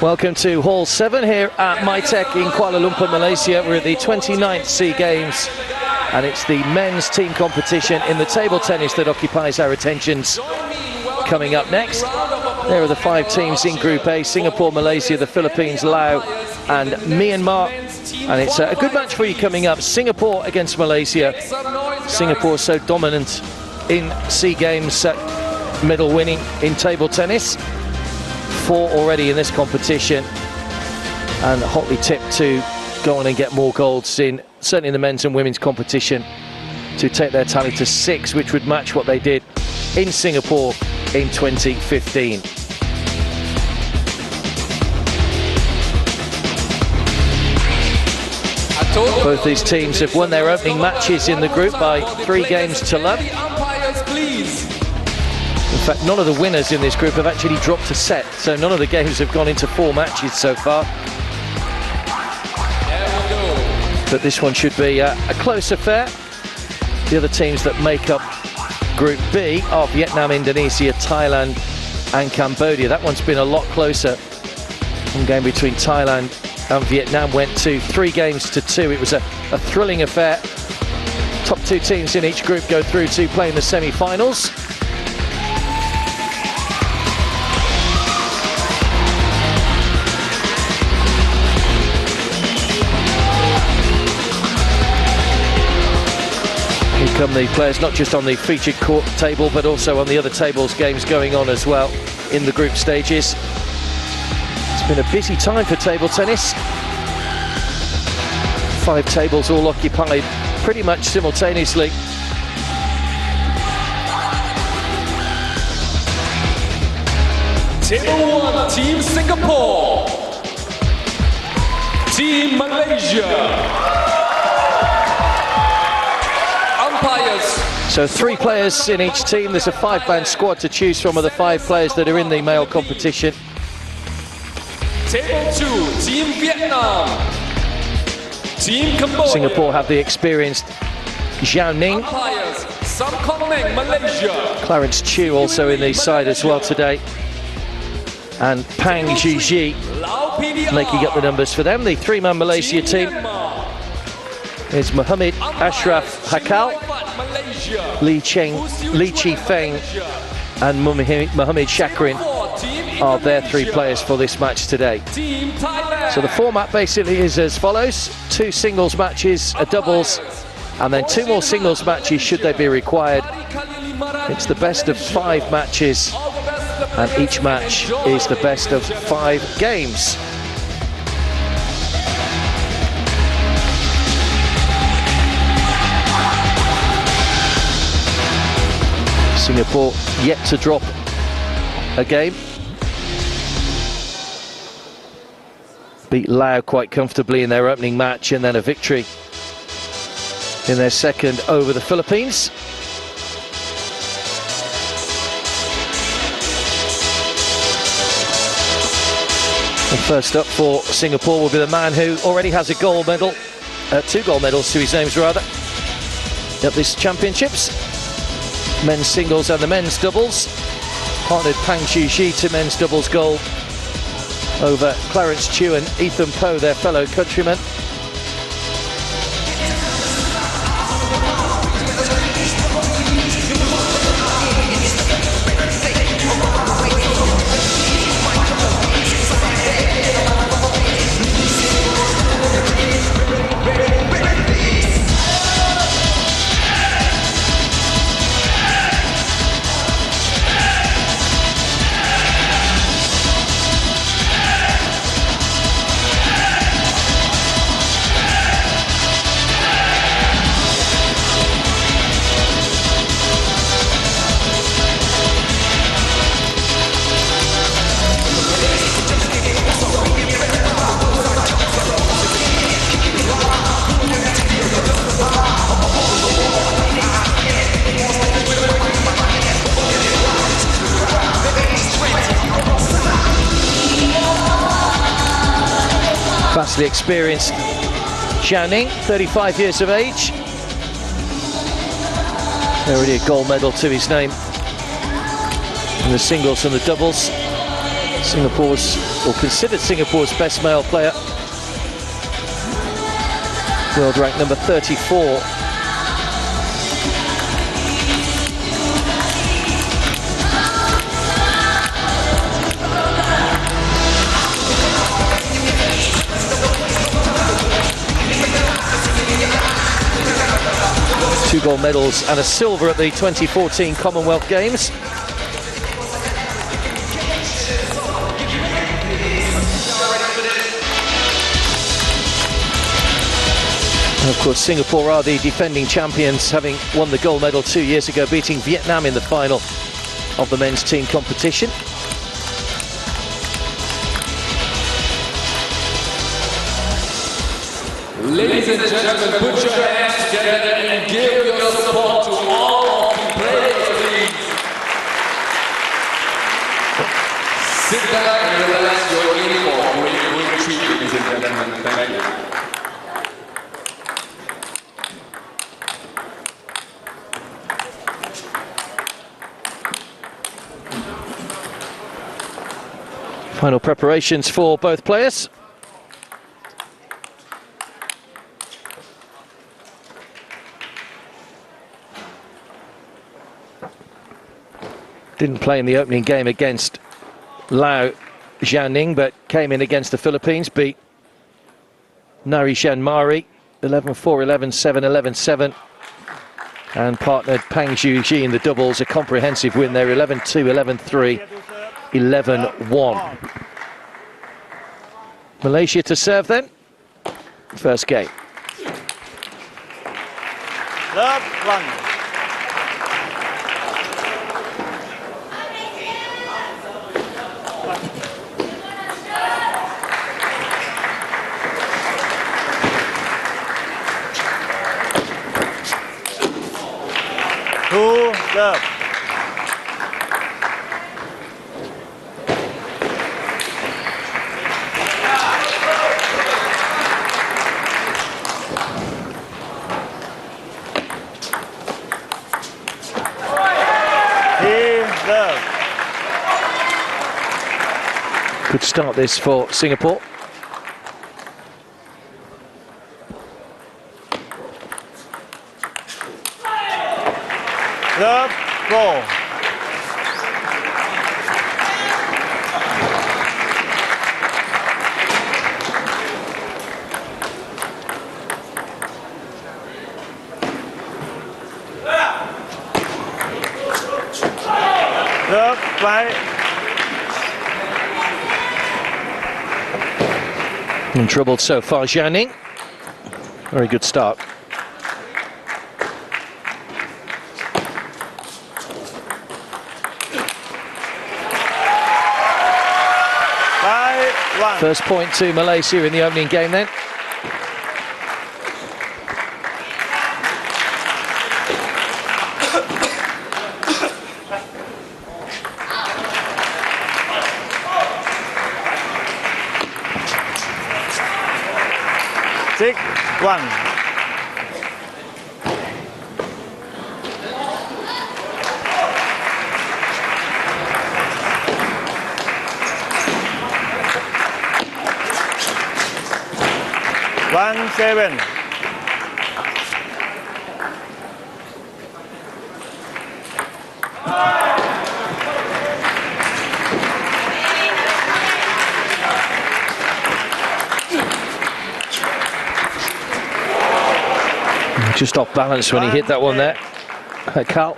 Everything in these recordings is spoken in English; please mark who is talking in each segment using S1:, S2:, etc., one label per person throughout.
S1: Welcome to Hall 7 here at MyTech in Kuala Lumpur, Malaysia. We're at the 29th SEA Games, and it's the men's team competition in the table tennis that occupies our attentions. Coming up next, there are the 5 teams in Group A: Singapore, Malaysia, the Philippines, Laos and Myanmar. And it's a good match for you coming up. Singapore against Malaysia. Singapore so dominant in SEA Games, medal winning in table tennis. 4 already in this competition, and hotly tipped to go on and get more golds in certainly in the men's and women's competition, to take their tally to 6, which would match what they did in Singapore in 2015. Both these teams have won their opening matches in the group by 3 games to 0. In fact, none of the winners in this group have actually dropped a set, so none of the games have gone into 4 matches so far. But this one should be a close affair. The other teams that make up Group B are Vietnam, Indonesia, Thailand and Cambodia. That one's been a lot closer. One game between Thailand and Vietnam went to 3 games to 2. It was a thrilling affair. Top 2 teams in each group go through to play in the semi-finals. Here come the players, not just on the featured court table, but also on the other tables, games going on as well in the group stages. It's been a busy time for table tennis. 5 tables all occupied pretty much simultaneously.
S2: Table 1, Team Singapore. Team Malaysia. Umpires.
S1: So 3 players in each team. There's a 5-man squad to choose from of the 5 players that are in the male competition.
S2: Table 2, Team Vietnam. Team Cambodia.
S1: Singapore have the experienced Ning.
S2: Ning, Malaysia.
S1: Clarence Chee also in the side as well today. And Pang Ji making up the numbers for them. The 3-man Malaysia team is Mohammed, Ashraf, Haiqal, Feng and Mohammed Shakirin are their 3 players for this match today. So the format basically is as follows: 2 singles matches, a doubles, and then 2 more singles matches should they be required. It's the best of 5 matches, and each match is the best of 5 games. Singapore yet to drop a game. Beat Laos quite comfortably in their opening match, and then a victory in their second over the Philippines. And first up for Singapore will be the man who already has a gold medal, 2 gold medals to his names rather, at this championships. Men's singles and the men's doubles. Partnered Pang Ji to men's doubles gold over Clarence Chee and Ethan Poe, their fellow countrymen. Vastly experienced Ning, 35 years of age. Already a gold medal to his name in the singles and the doubles. Singapore's, or considered Singapore's best male player. World rank number 34. Two gold medals and a silver at the 2014 Commonwealth Games. And of course, Singapore are the defending champions, having won the gold medal 2 years ago, beating Vietnam in the final of the men's team competition.
S2: Ladies and gentlemen, put your hands together and give your support to all of the players, please. Sit back and relax your uniform. Great treat, ladies and gentlemen. Thank you.
S1: Final preparations for both players. Didn't play in the opening game against Ning, but came in against the Philippines, beat Narishan Mari 11-4, 11-7, 11-7, and partnered Pang Zhuji in the doubles, a comprehensive win there, 11-2, 11-3, 11-1. Malaysia to serve then. First game.
S3: Love one. Two love.
S1: Good start this for Singapore.
S3: Love, goal. Love, fight.
S1: In trouble so far, Ning. Very good start. First point to Malaysia in the opening game then.
S3: Six, one. One, seven.
S1: Just off balance when he hit that one there. Haiqal.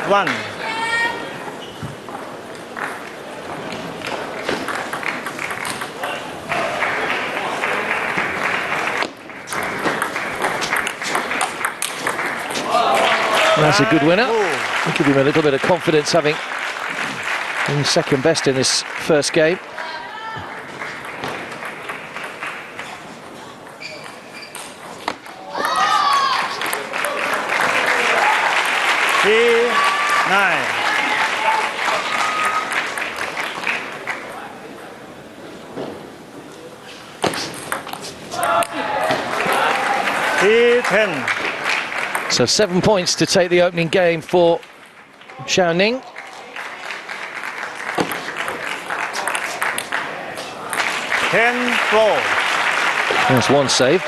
S3: One.
S1: That's a good winner. Give him a little bit of confidence, having been second best in this first game.
S3: 10.
S1: So 7 points to take the opening game for Ning. There's one save.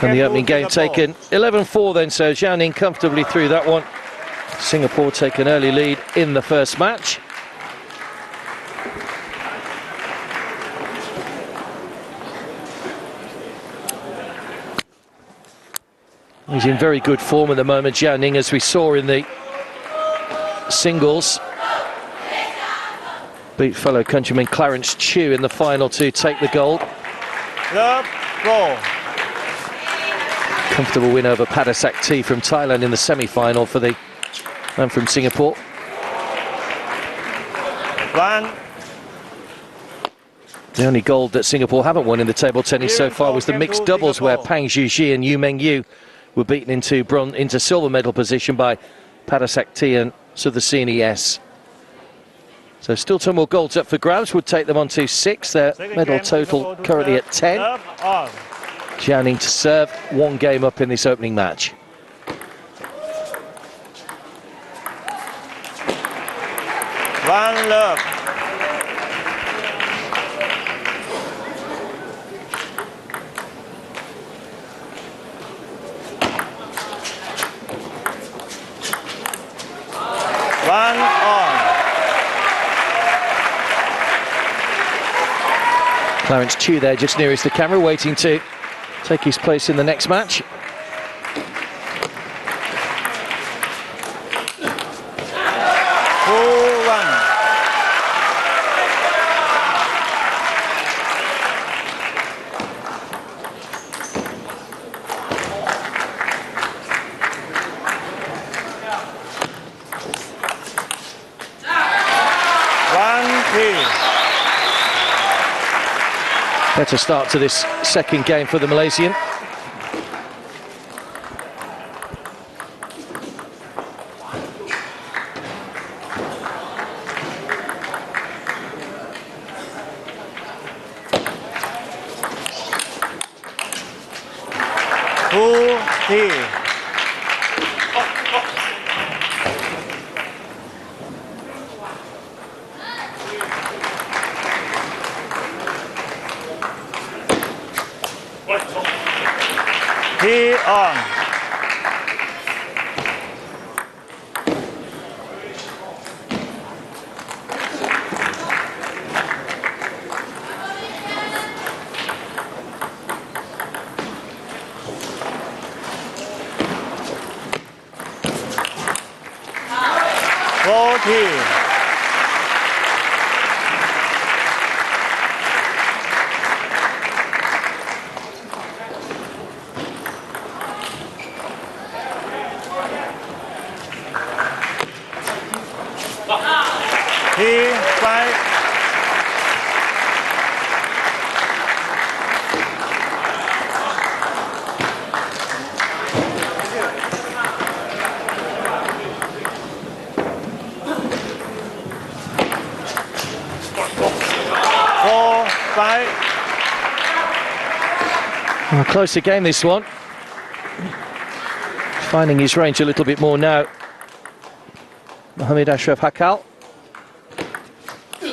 S1: And the opening game taken 11-4 then, so Ning comfortably through that one. Singapore take an early lead in the first match. He's in very good form at the moment, Ning, as we saw in the singles. Beat fellow countryman Clarence Chee in the final to take the gold. Comfortable win over Padasak T from Thailand in the semi-final for the man from Singapore.
S3: 1.
S1: The only gold that Singapore haven't won in the table tennis so far was the mixed doubles, where Pang Zhuzhi and Yu Mengyu were beaten into silver medal position by Padasak T and Suthasini S. So still 2 more golds up for grabs, would take them on to 6. Their medal total currently at 10. Ning to serve, 1 game up in this opening match.
S3: One love. One on.
S1: Clarence Chee there just nearest the camera, waiting to take his place in the next match. Better start to this second game for the Malaysian. Closer game, this one. Finding his range a little bit more now. Mohamed Ashraf Haiqal.
S3: 6-4.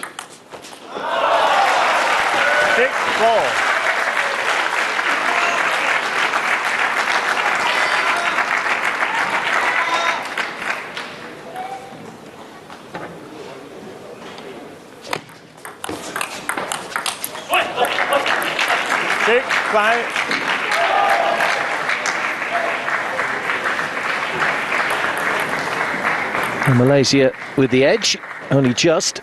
S1: And Malaysia with the edge, only just.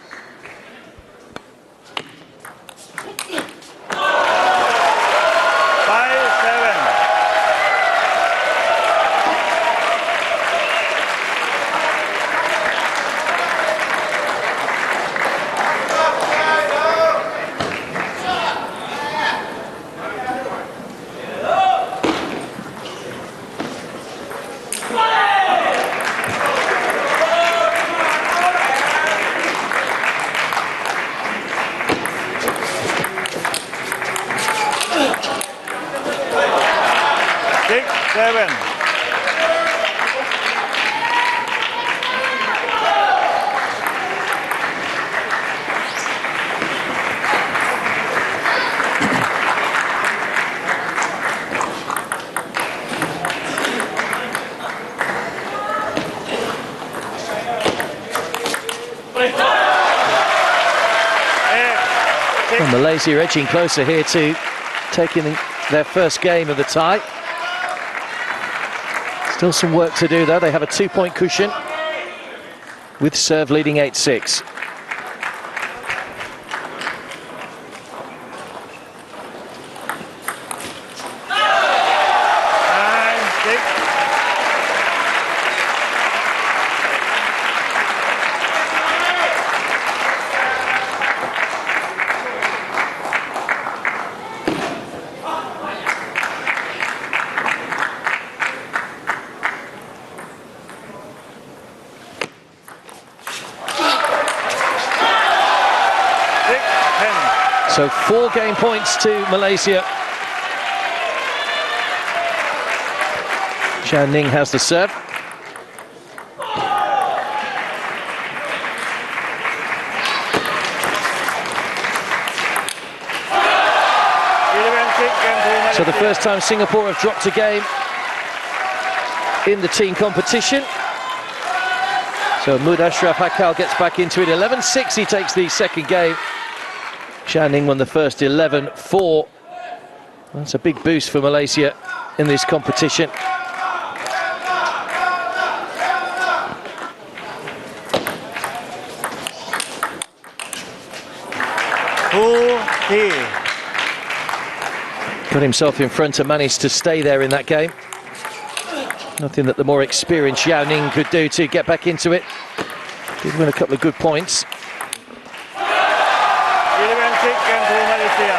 S3: 11.
S1: Well, Malaysia edging closer here to taking their first game of the tie. Still some work to do though. They have a 2-point cushion with serve leading 8-6. So 4 game points to Malaysia. Ning has the serve. So the first time Singapore have dropped a game in the team competition. So Ashraf Haiqal gets back into it. 11-6, he takes the second game. Ning won the first 11-4. That's a big boost for Malaysia in this competition. Got himself in front and managed to stay there in that game. Nothing that the more experienced Ning could do to get back into it. Did win a couple of good points.
S3: 11-6 game to Malaysia.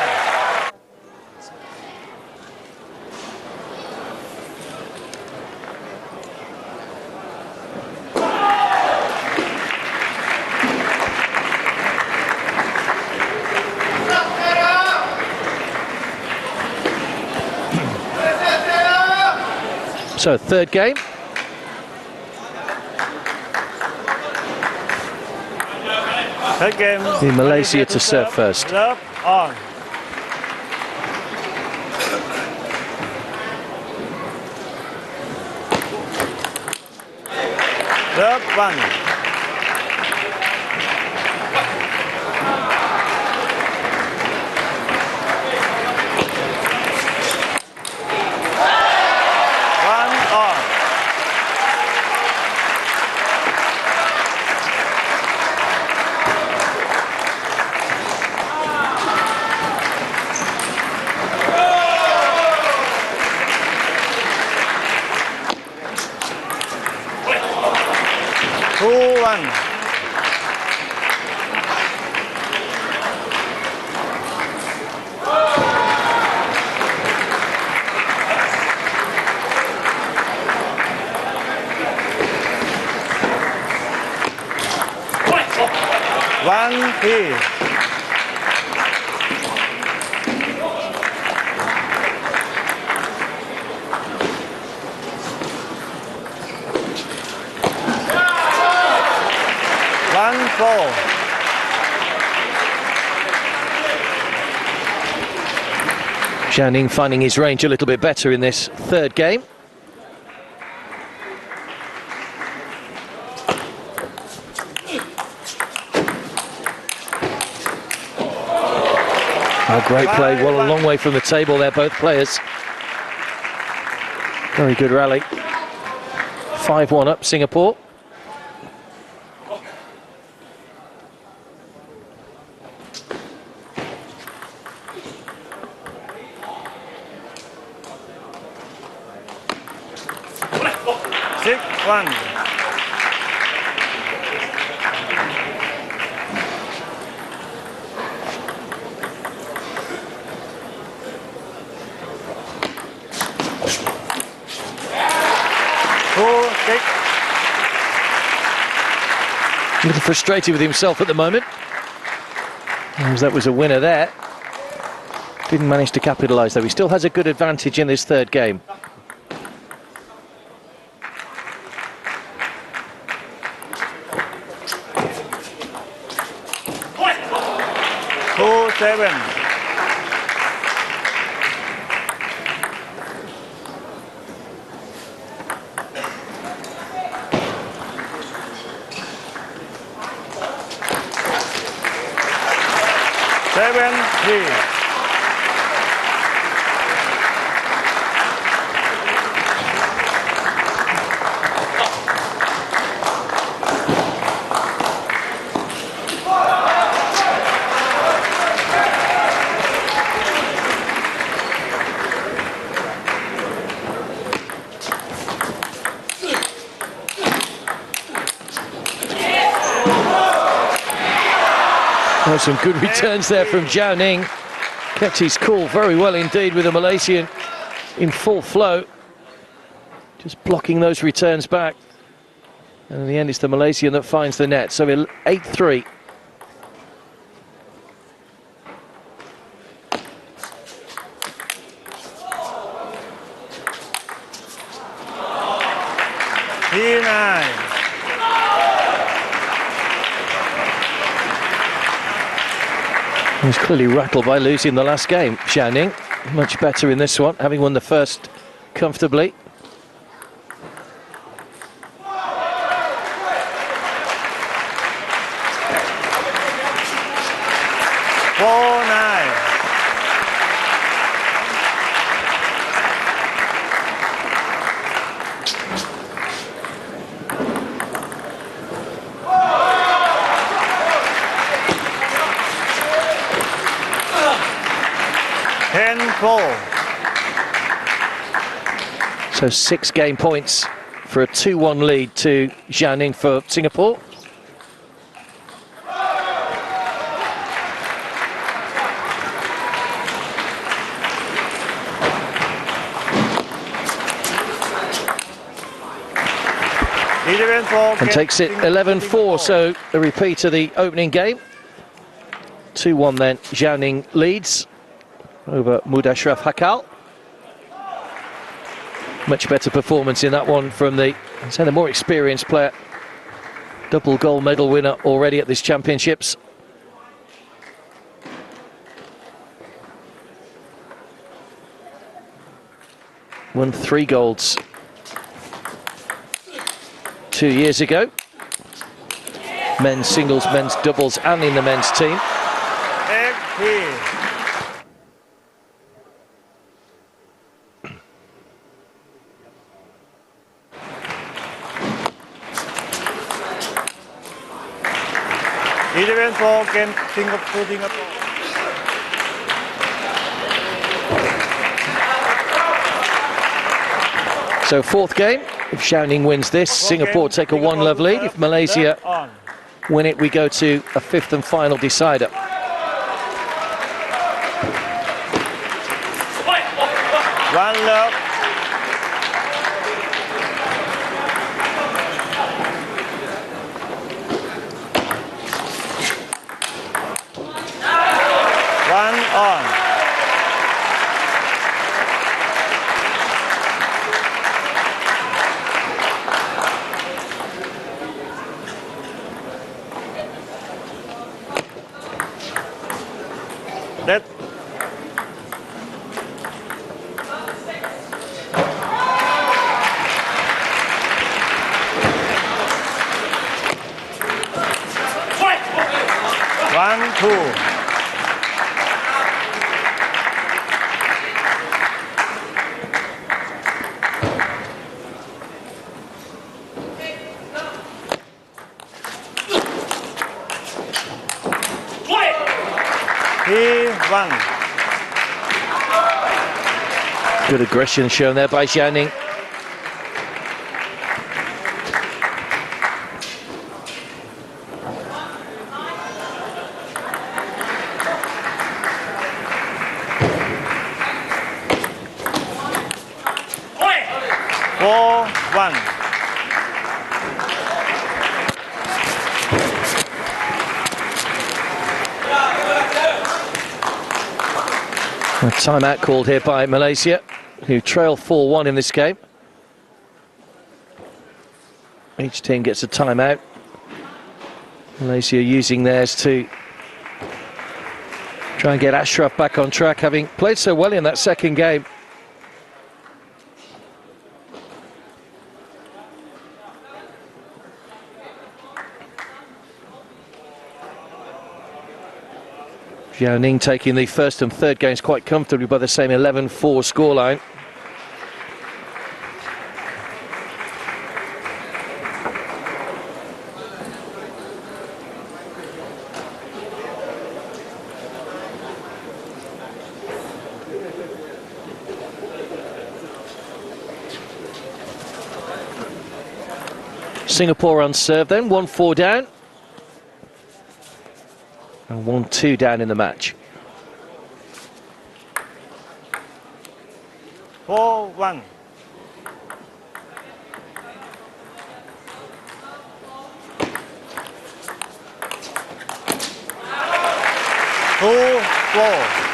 S1: So third game.
S3: Third game.
S1: In Malaysia to serve first.
S3: Love on. Love 1.
S1: Ning finding his range a little bit better in this third game. Oh, great play, well a long way from the table there, both players. Very good rally. 5-1 up, Singapore. A little frustrated with himself at the moment. That was a winner there. Didn't manage to capitalise though. He still has a good advantage in this third game.
S3: 7. Seven, 3.
S1: Oh, some good returns there from Zhao Ning. Kept his cool very well indeed with the Malaysian in full flow. Just blocking those returns back. And in the end, it's the Malaysian that finds the net. So 8-3.
S3: P9.
S1: He was clearly rattled by losing the last game. Zhao Ning, much better in this one, having won the first comfortably. So 6 game points for a 2-1 lead to Zhao Ning for Singapore. And takes it 11-4, so a repeat of the opening game. 2-1 then, Zhao Ning leads over Ashraf Haiqal. Much better performance in that one from the more experienced player. Double gold medal winner already at these championships. Won 3 golds 2 years ago. Men's singles, men's doubles, and in the men's team.
S3: Singapore.
S1: So 4th game, if Zhao Ning wins this, Singapore take a 1-love lead. If Malaysia win it, we go to a 5th and final decider.
S3: One love. That 1-2.
S1: Good aggression shown there by Zhao Ning. A timeout called here by Malaysia, who trail 4-1 in this game. Each team gets a timeout. Malaysia using theirs to Try and get Ashraf back on track, having played so well in that second game. Ning taking the first and third games quite comfortably by the same 11-4 scoreline. Singapore on serve then, 1-4 down. And 1-2 down in the match.
S3: 4-1. Two, 4.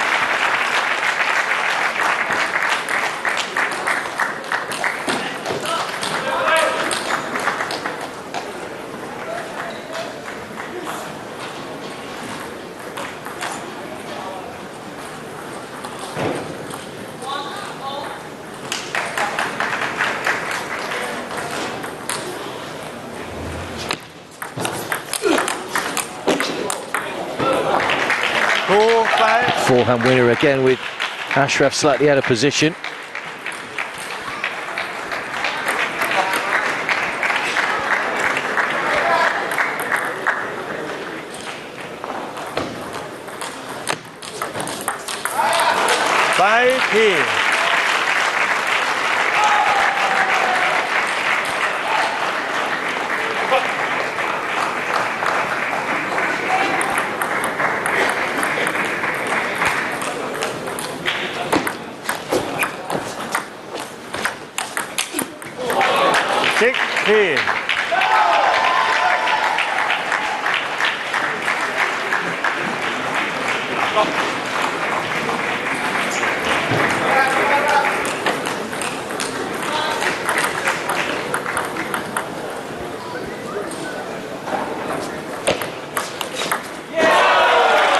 S1: Forehand winner again with Ashraf slightly out of position.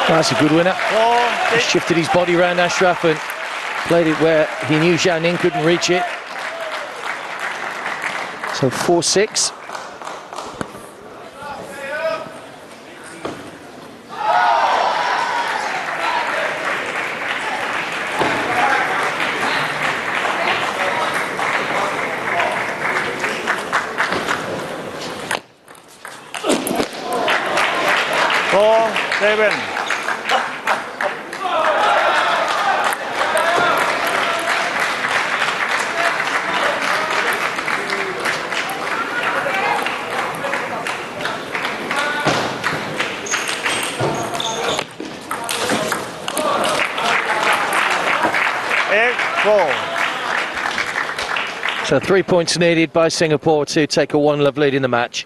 S1: That's a good winner. He shifted his body around Ashraf and played it where he knew Zhao Ning couldn't reach it. So 4-6. So 3 points needed by Singapore to take a 1-love lead in the match.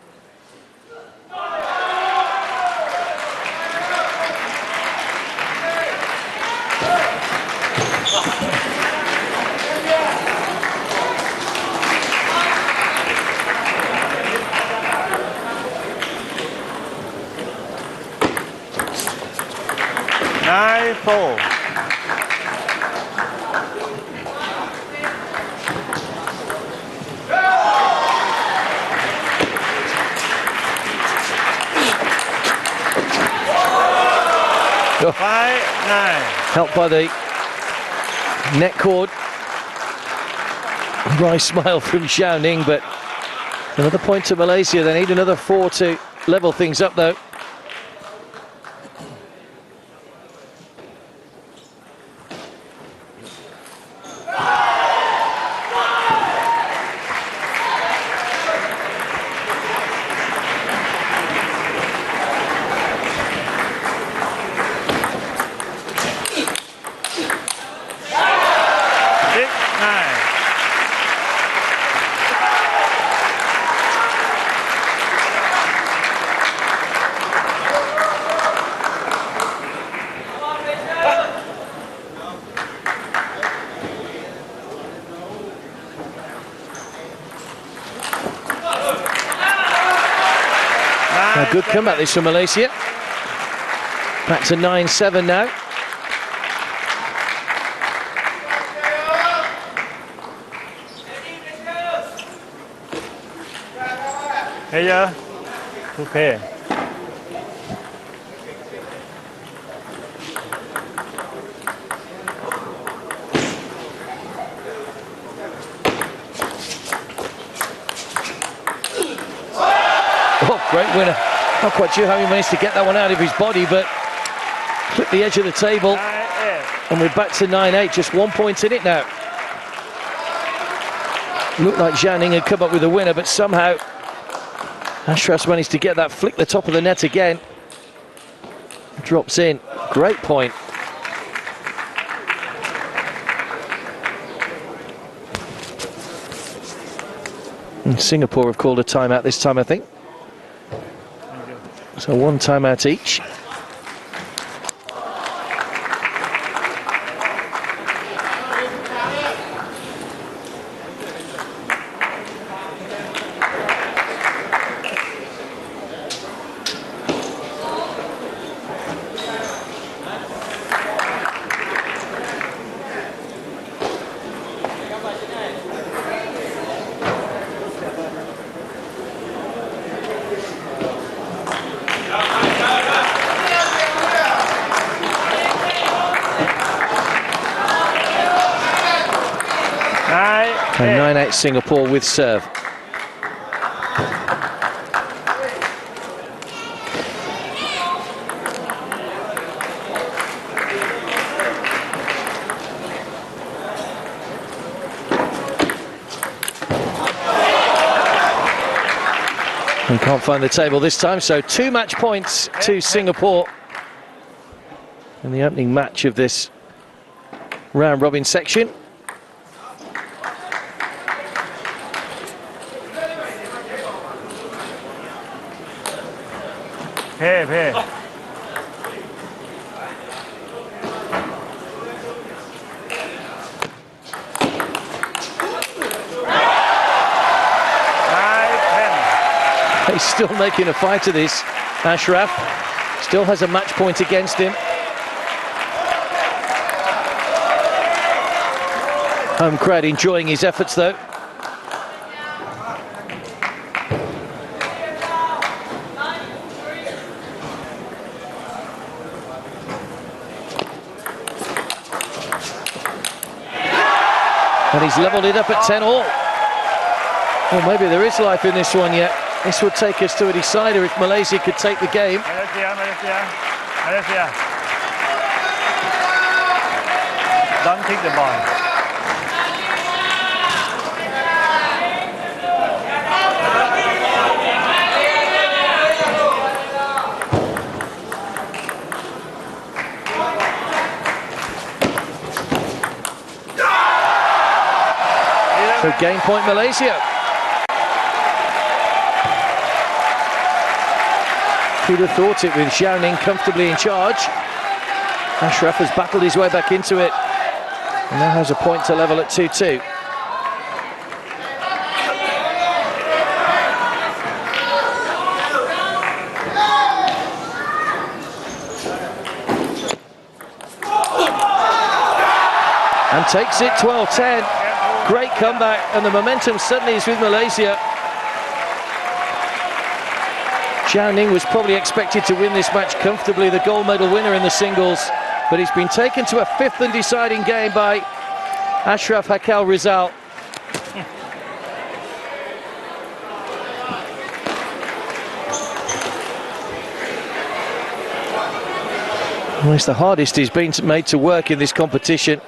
S1: Helped by the net cord. Wry smile from Zhao Ning, but another point to Malaysia. They need another 4 to level things up though. Good comeback this from Malaysia. Back to 9-7 now.
S3: Player to play.
S1: Oh, great winner. Not quite sure how he managed to get that one out of his body, but clipped the edge of the table.
S3: 9-8.
S1: And we're back to 9-8, just 1 point in it now. Looked like Ning had come up with a winner, but somehow Ashraf's managed to get that, flick the top of the net again. Drops in, great point. And Singapore have called a timeout this time, I think. So one timeout each. And 9-8 Singapore with serve. And can't find the table this time, so 2 match points to Singapore in the opening match of this round robin section.
S3: Play.
S1: He's still making a fight of this. Ashraf still has a match point against him. Home crowd enjoying his efforts though. And he's levelled it up at 10-all. Well, maybe there is life in this one yet. This would take us to a decider if Malaysia could take the game.
S3: Malaysia. Don't kick the ball.
S1: So game point Malaysia. Who'd have thought it with Ning comfortably in charge. Ashraf has battled his way back into it and now has a point to level at 2-2. And takes it 12-10. Great comeback, and the momentum suddenly is with Malaysia. Ning was probably expected to win this match comfortably, the gold medal winner in the singles, but he's been taken to a 5th and deciding game by Ashraf Haiqal Rizal. Well, it's the hardest he's been made to work in this competition.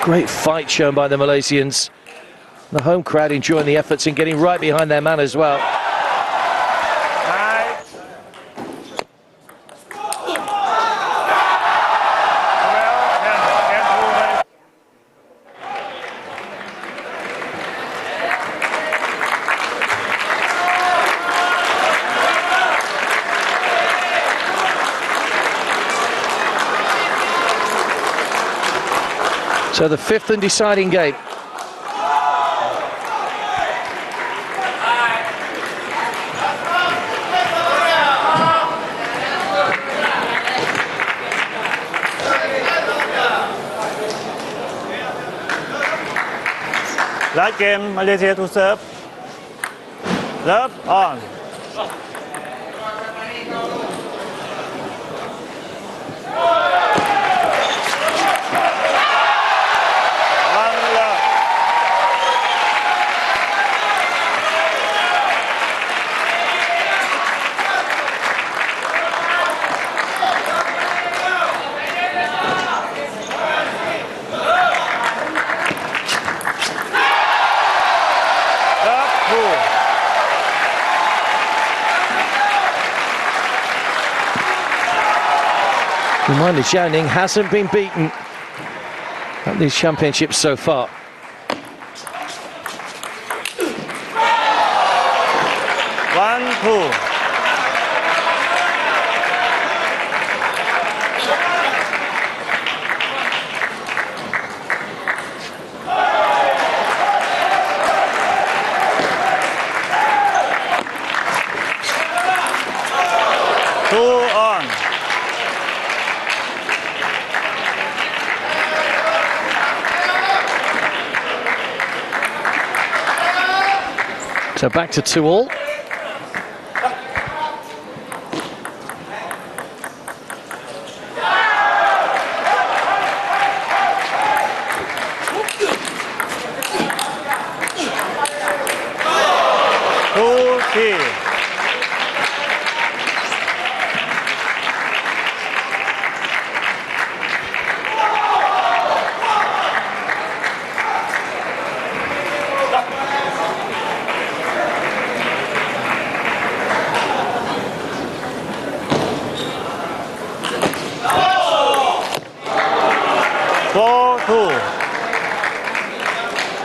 S1: Great fight shown by the Malaysians. The home crowd enjoying the efforts and getting right behind their man as well. So the 5th and deciding game.
S3: Last game, Malaysia to serve. Serve on.
S1: Reminder, Ning hasn't been beaten at these championships so far.
S3: One, two.
S1: So back to 2-all.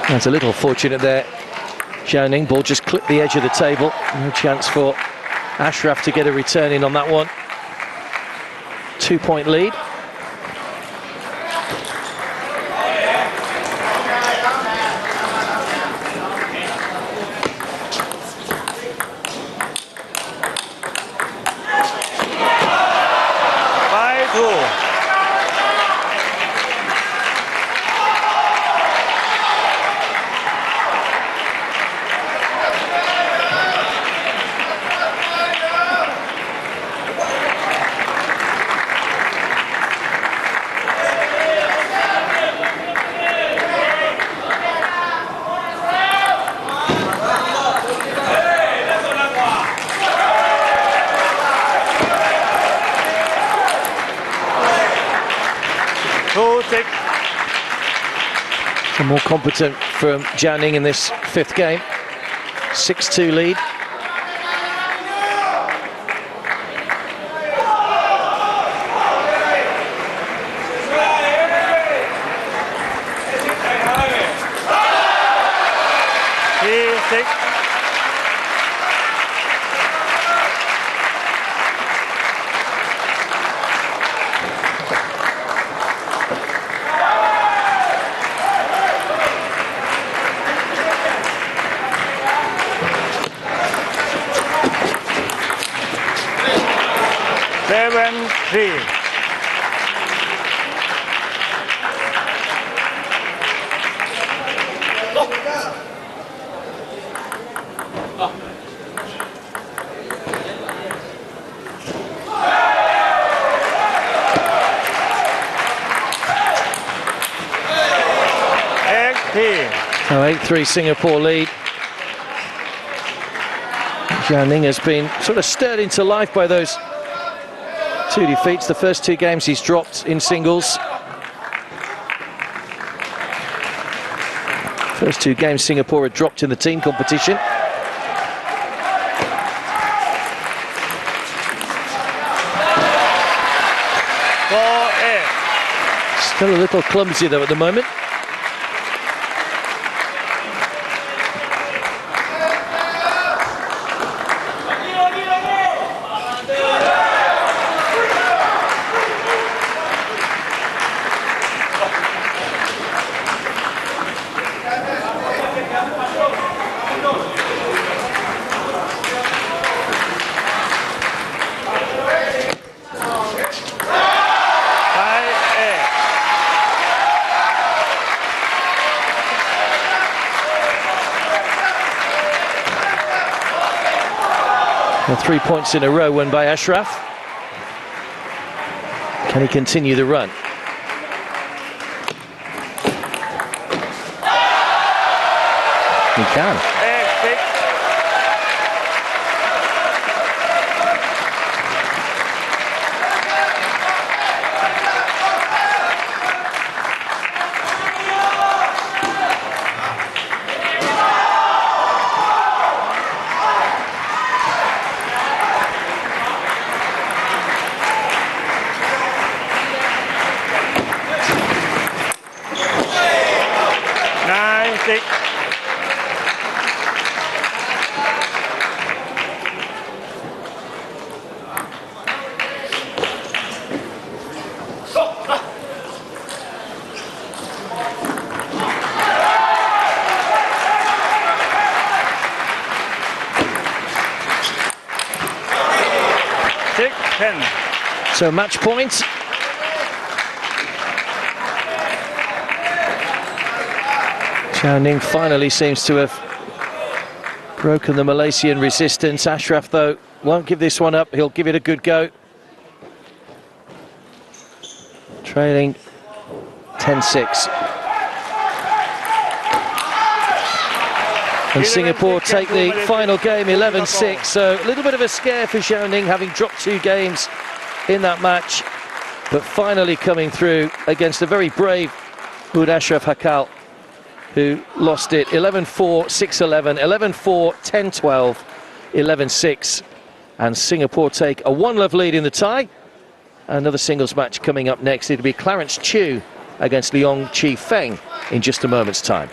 S1: That's a little fortunate there. Ning, ball just clipped the edge of the table. No chance for Ashraf to get a return in on that one. 2-point lead. More competent from Ning in this fifth game. 6-2 lead. So 8-3 Singapore lead. Ning has been sort of stirred into life by those two defeats. The first two games he's dropped in singles. First two games Singapore had dropped in the team competition. Still a little clumsy though at the moment. 3 points in a row won by Ashraf. Can he continue the run? He can.
S3: 9-6.
S1: So match point. Ning finally seems to have broken the Malaysian resistance. Ashraf, though, won't give this one up. He'll give it a good go. Trailing 10-6. And Singapore take the final game 11-6. So a little bit of a scare for Ning, having dropped 2 games in that match, but finally coming through against a very brave Ashraf Haiqal, who lost it 11-4, 6-11, 11-4, 10-12, 11-6. And Singapore take a 1-love lead in the tie. Another singles match coming up next. It'll be Clarence Chee against Leong, Chee, Feng in just a moment's time.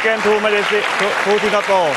S3: And to Malaysia, to Singapore.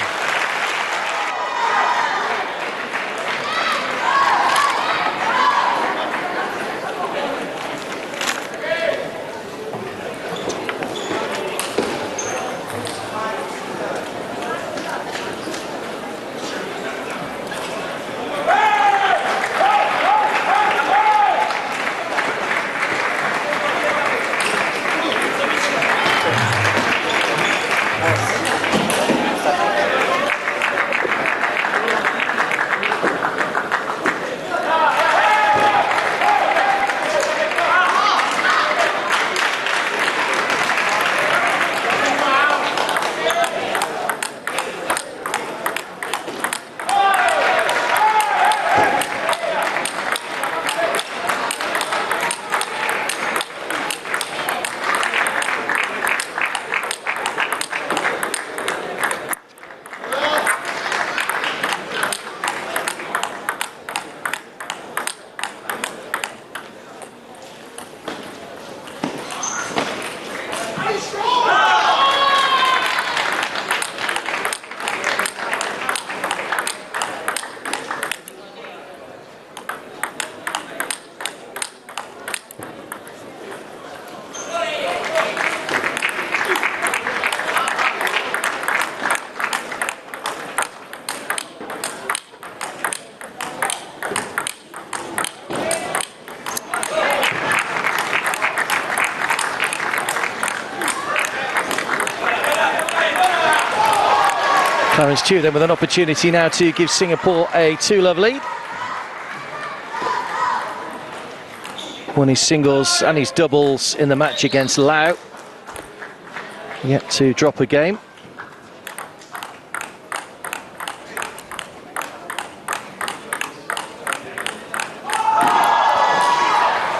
S1: Clarence Chee then with an opportunity now to give Singapore a 2-love lead. Won his singles and his doubles in the match against Laos. Yet to drop a game.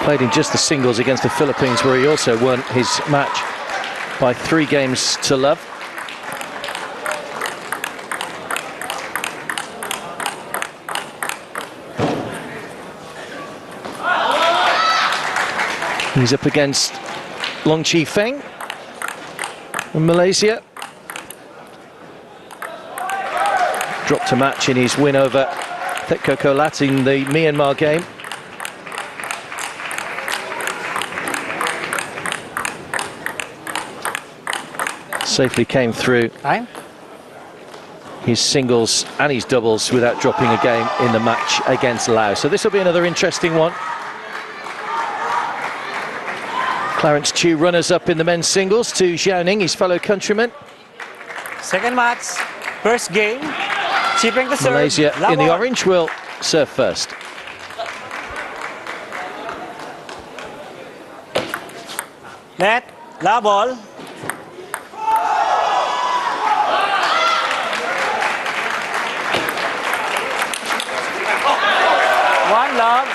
S1: Played in just the singles against the Philippines, where he also won his match by 3 games to love. He's up against Feng from Malaysia. Dropped a match in his win over Thekko Kolat in the Myanmar game. Safely came through his singles and his doubles without dropping a game in the match against Laos. So this will be another interesting one. Clarence Chee, runners-up in the men's singles to Ning, his fellow countryman.
S3: Second match, first game. Chee brings the serve.
S1: Malaysia in the orange will serve first.
S3: Net, la ball. One love.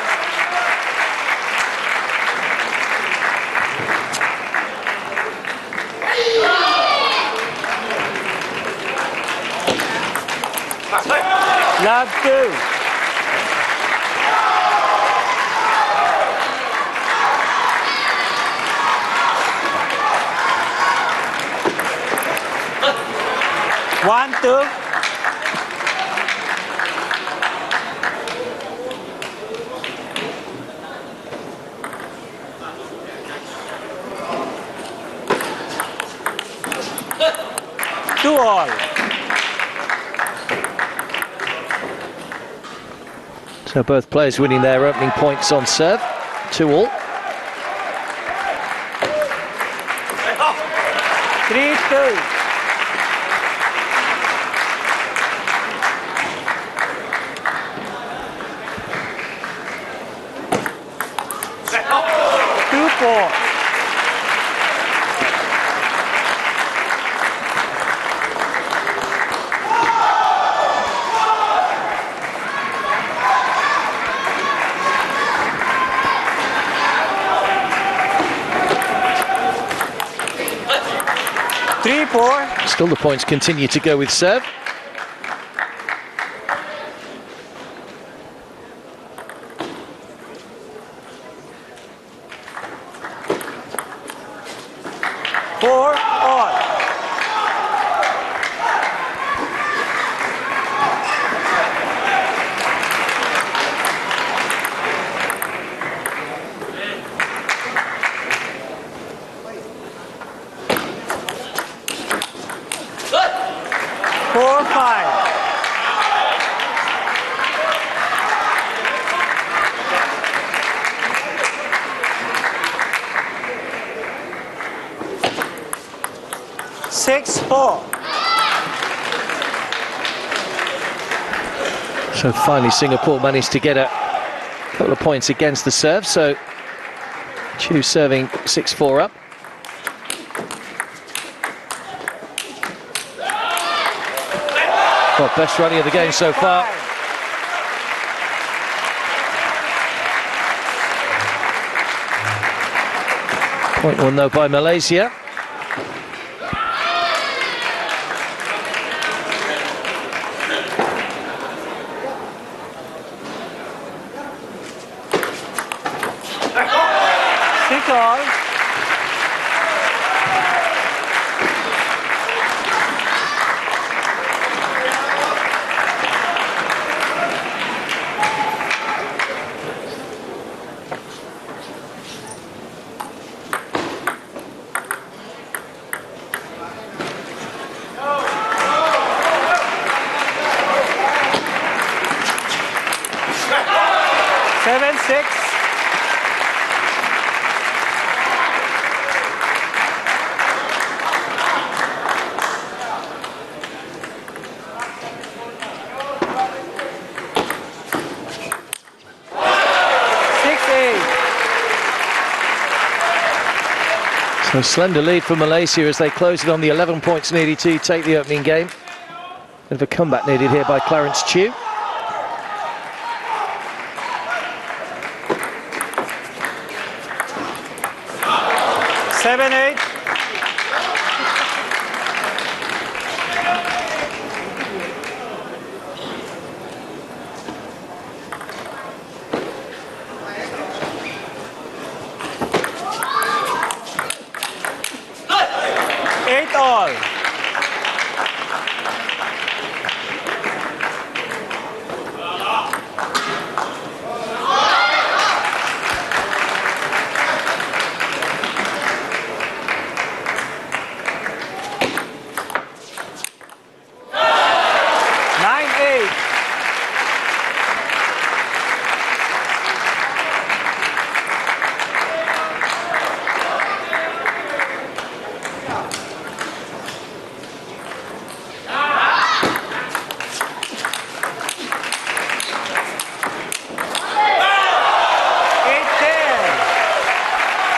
S3: Love 2. One, 2. Two all.
S1: So both players winning their opening points on serve. 2 all.
S3: 3-2. Two, 4.
S1: Still the points continue to go with serve.
S3: Four all.
S1: So finally Singapore managed to get a couple of points against the serve, so Chee serving 6-4 up. Well, best rally of the game so far. Point won though by Malaysia. So slender lead for Malaysia as they close it on the 11 points needed to take the opening game. Bit of a comeback needed here by Clarence Chee.
S3: 7-8. Eight all.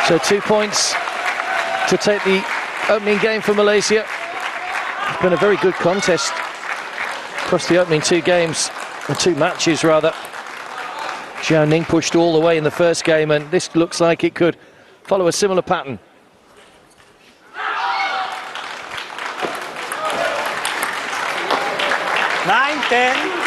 S1: So 2 points to take the opening game for Malaysia. It's been a very good contest across the opening two games, or two matches rather. Ning pushed all the way in the first game, and this looks like it could follow a similar pattern.
S3: Nine, 10.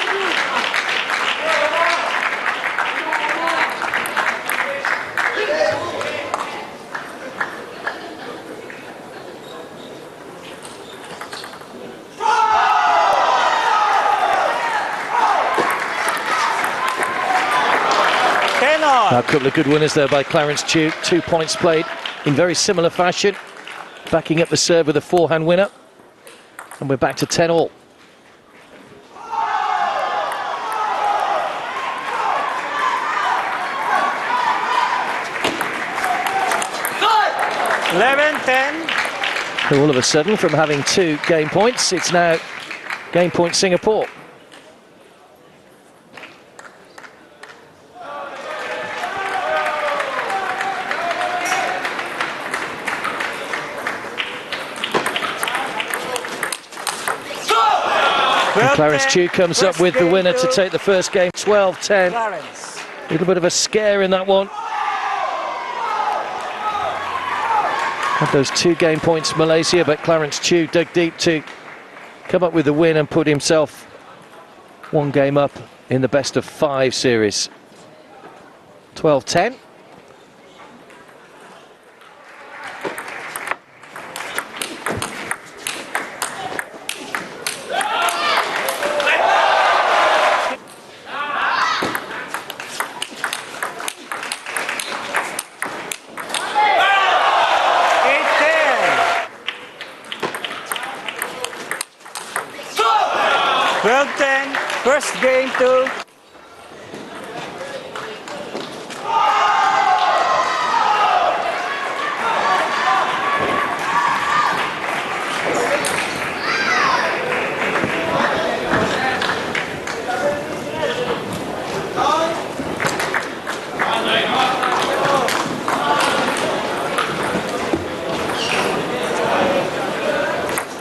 S1: A couple of good winners there by Clarence Chee. 2 points played in very similar fashion. Backing up the serve with a forehand winner. And we're back to 10 all.
S3: Eleven, 10.
S1: So all of a sudden, from having 2 game points, it's now game point Singapore. And Clarence Chee comes up with the winner to take the first game, 12-10. A little bit of a scare in that one. Had those 2 game points, Malaysia, but Clarence Chee dug deep to come up with the win and put himself 1 game up in the best of 5 series. 12-10.
S3: First game to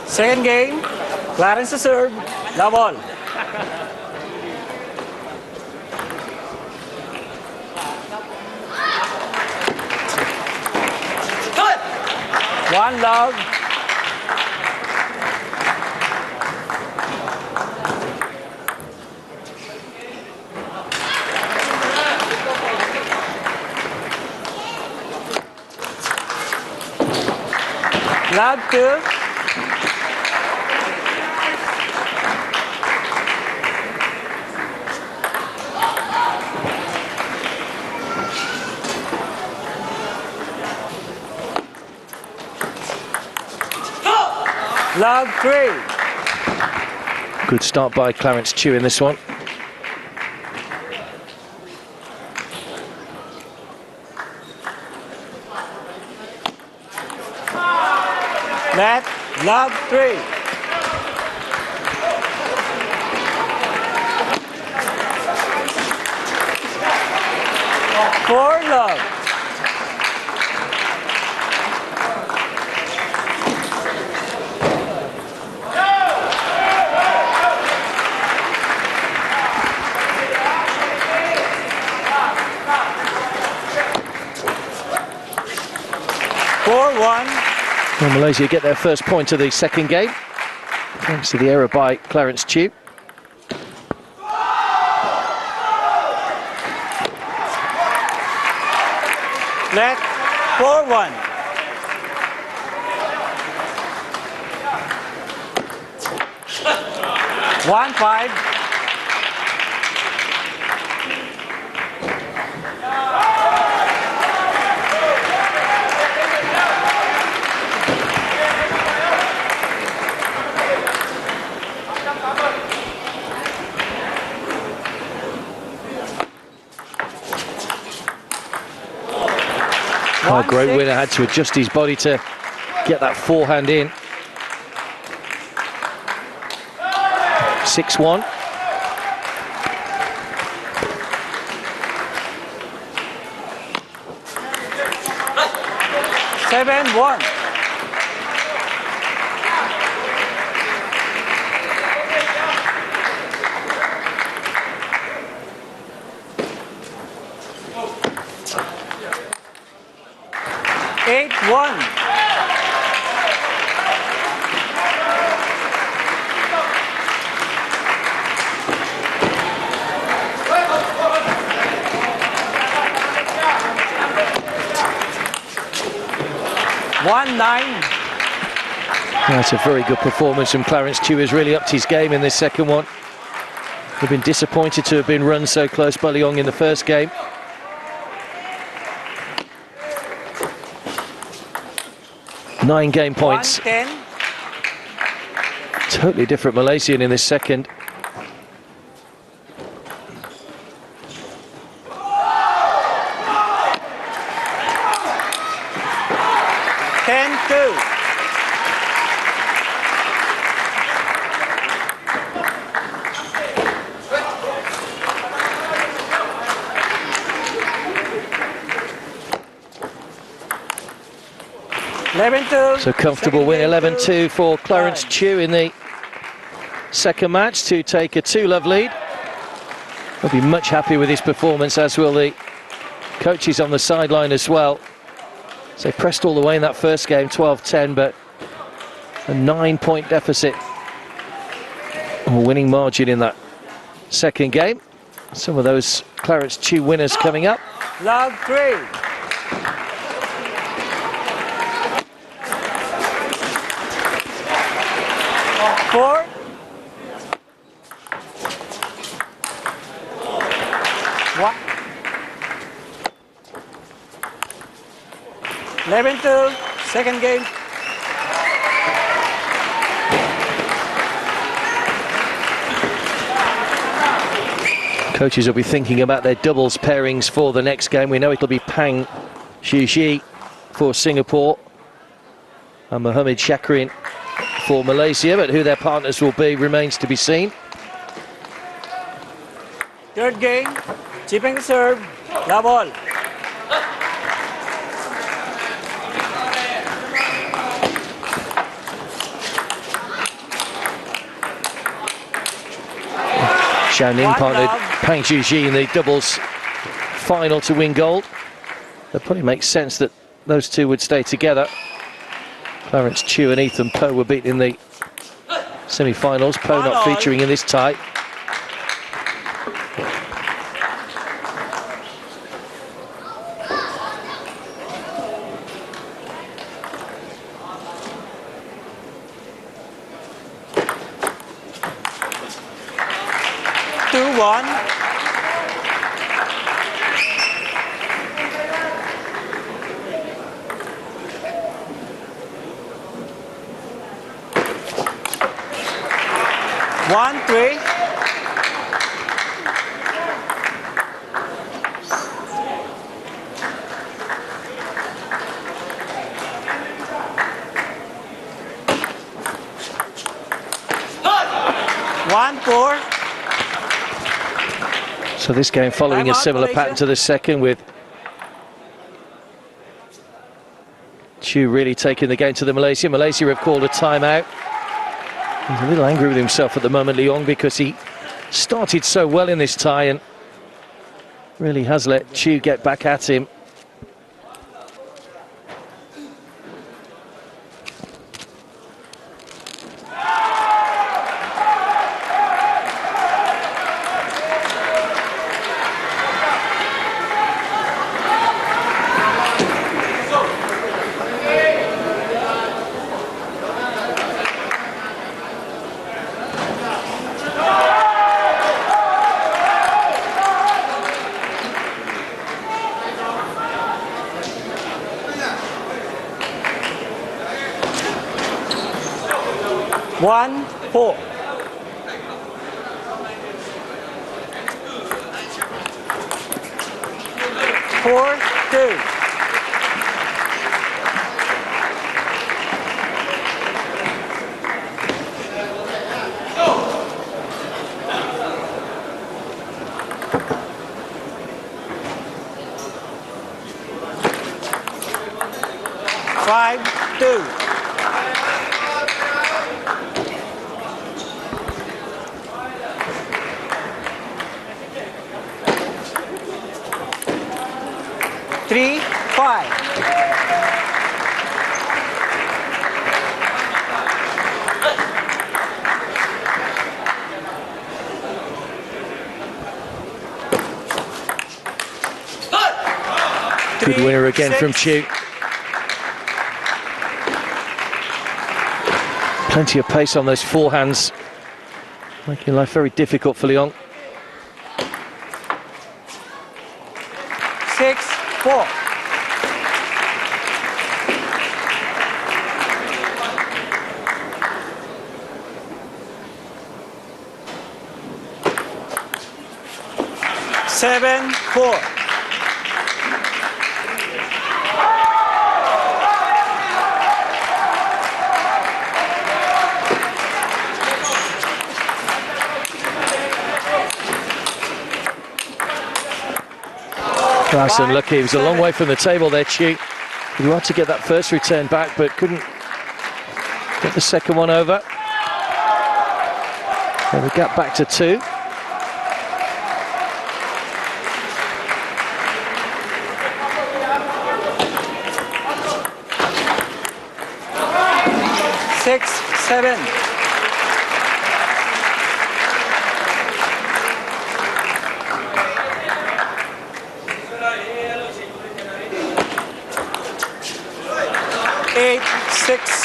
S3: second game. Clarence to serve. Love all. One love. Love 2. Love 3.
S1: Good start by Clarence Chee in this one.
S3: Net, love 3. Four love. 4-1.
S1: Well, Malaysia get their first point of the second game, thanks to the error by Clarence Chee.
S3: Net 4-1. 1-5.
S1: Oh, great winner, had to adjust his body to get that forehand in. 6-1.
S3: Seven, 1. Eight, 1. One, 9.
S1: That's a very good performance from Clarence Chee. Has really upped his game in this second one. They've been disappointed to have been run so close by Leong in the first game. Nine game points.
S3: 1-10.
S1: Totally different Malaysian in this second. So comfortable win, 11-2 for Clarence Chee in the second match to take a 2-love lead. He'll be much happy with his performance, as will the coaches on the sideline as well. So they pressed all the way in that first game, 12-10, but a 9-point deficit, or winning margin in that second game. Some of those Clarence Chee winners coming up.
S3: Love 3. 4. 1. 11-2. Second game.
S1: Coaches will be thinking about their doubles pairings for the next game. We know it'll be Pang Shiji for Singapore and Mohammed Shakirin for Malaysia, but who their partners will be remains to be seen.
S3: Third game, chipping serve, love all.
S1: Ning partnered Pang Shiji in the doubles final to win gold. That probably makes sense that those two would stay together. Clarence Chee and Ethan Poe were beaten in the semi-finals. Poe not featuring in this tie. So this game following a similar pattern to the second, with Chee really taking the game to the Malaysia. Malaysia have called a timeout. He's a little angry with himself at the moment, Leong, because he started so well in this tie and really has let Chee get back at him.
S3: 1-4. 4-2.
S1: Good winner again from Chee. Plenty of pace on those forehands, making life very difficult for Leong.
S3: 6-4. Seven, 4.
S1: Nice and lucky. He was a long way from the table there, Chee. He wanted to get that first return back, but couldn't get the second one over. So the gap back to 2.
S3: Six, 7.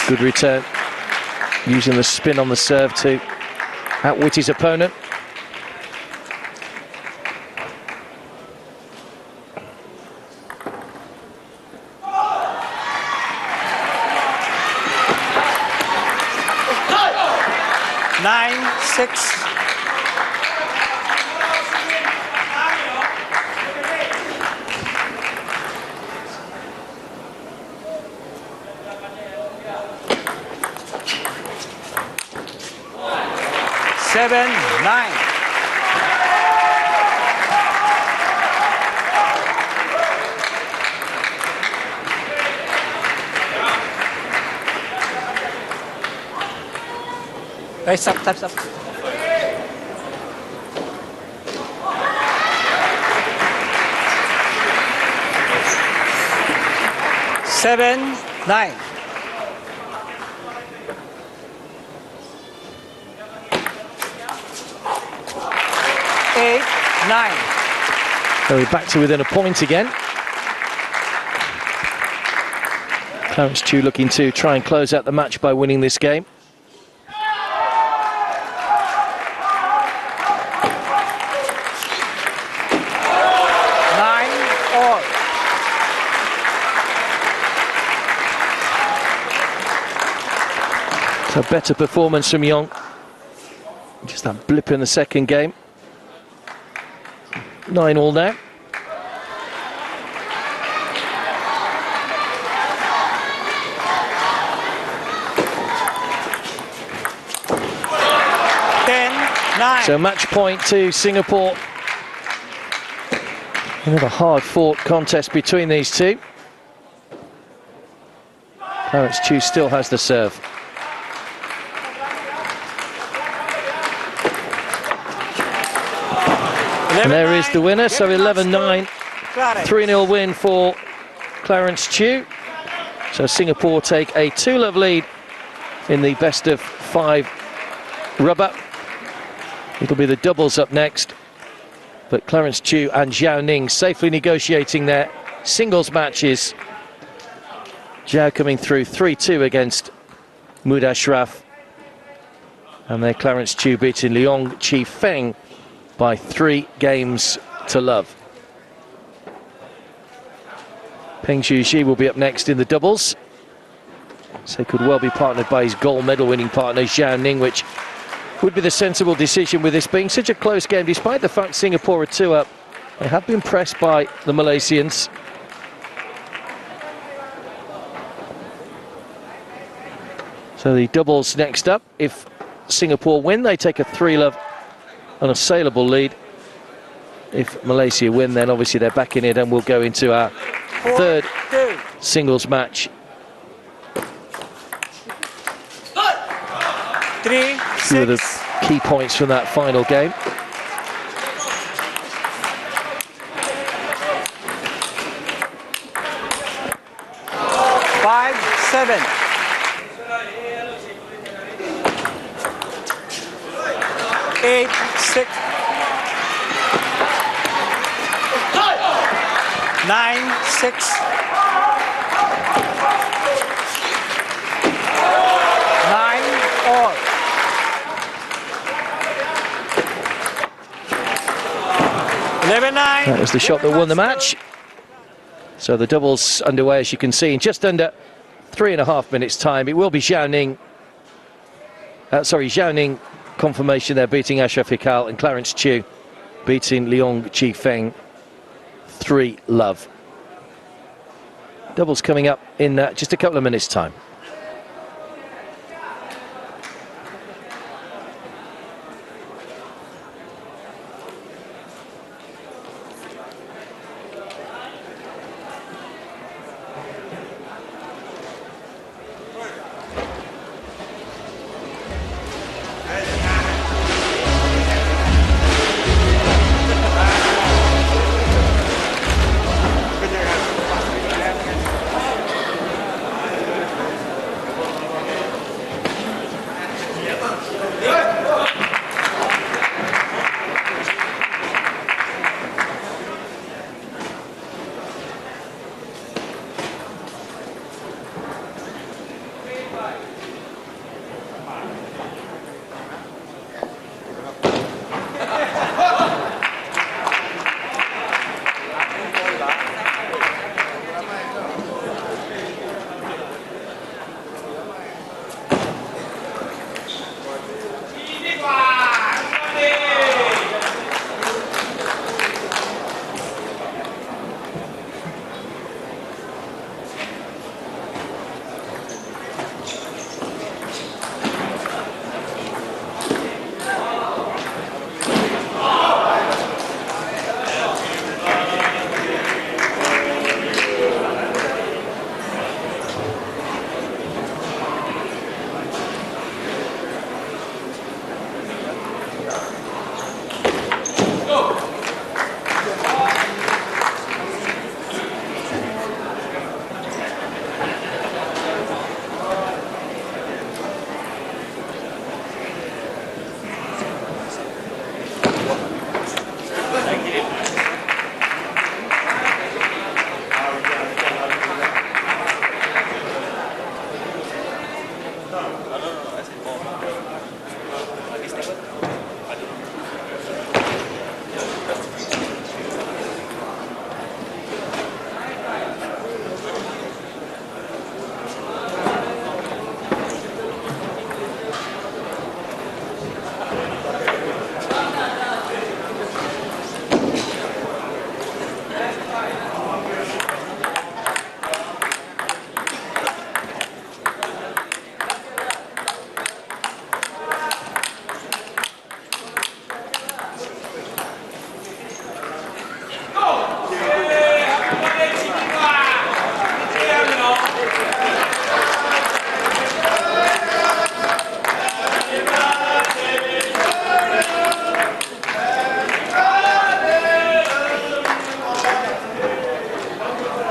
S1: Good return, using the spin on the serve to outwit his opponent.
S3: Nine, 6. Seven, 9. Hey, stop. 7, 9. 8, 9.
S1: So we're back to within a point again. Clarence Chee looking to try and close out the match by winning this game. So better performance from Leong. Just that blip in the second game. 9-all now. So match point to Singapore. Another hard-fought contest between these two. Clarence Chee still has the serve. And there is the winner, so 11-9, 3-0 win for Clarence Chee. So Singapore take a 2-love lead in the best-of-5 rubber. It'll be the doubles up next, but Clarence Chee and Zhao Ning safely negotiating their singles matches. Zhao coming through 3-2 against Ashraf, and then Clarence Chee beating Leong Feng by 3-0. Peng Zhuxi will be up next in the doubles. So could well be partnered by his gold medal winning partner Zhao Ning, which would be the sensible decision with this being such a close game. Despite the fact Singapore are 2 up, they have been pressed by the Malaysians. So the doubles next up. If Singapore win, they take a 3-love unassailable lead. If Malaysia win, then obviously they're back in it, and we'll go into our third singles match.
S3: 3, 6.
S1: Two of the key points from that final game.
S3: Five, 7. 8, 6. 9, 6. 9, all. 11, 9.
S1: That was the shot that won the match. So the doubles underway, as you can see, in just under 3.5 minutes' time. It will be Zhao Ning. Zhao Ning confirmation there, beating Ashraf Haiqal, and Clarence Chee beating Leong Chee Feng 3-love. Doubles coming up in just a couple of minutes' time.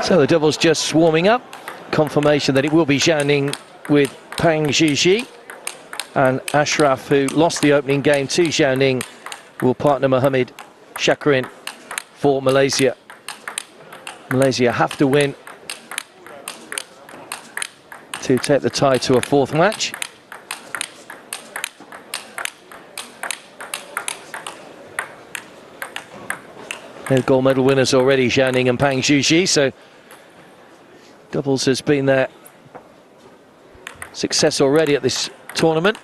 S1: So the doubles just warming up. Confirmation that it will be Zhao Ning with Peng Zhixi, and Ashraf, who lost the opening game to Zhao Ning, will partner Mohammed Shakirin for Malaysia. Malaysia have to win to take the tie to a fourth match. They're gold medal winners already, Zhao Ning and Peng Zhixi, so doubles has been their success already at this tournament.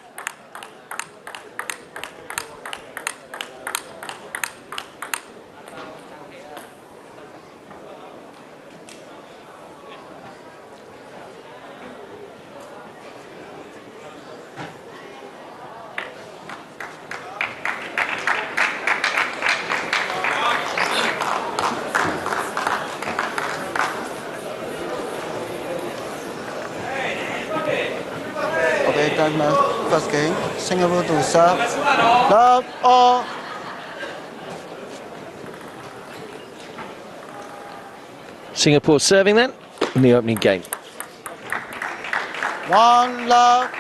S4: First game, Singapore to serve. Love all.
S1: Singapore serving then in the opening game.
S4: 1 love.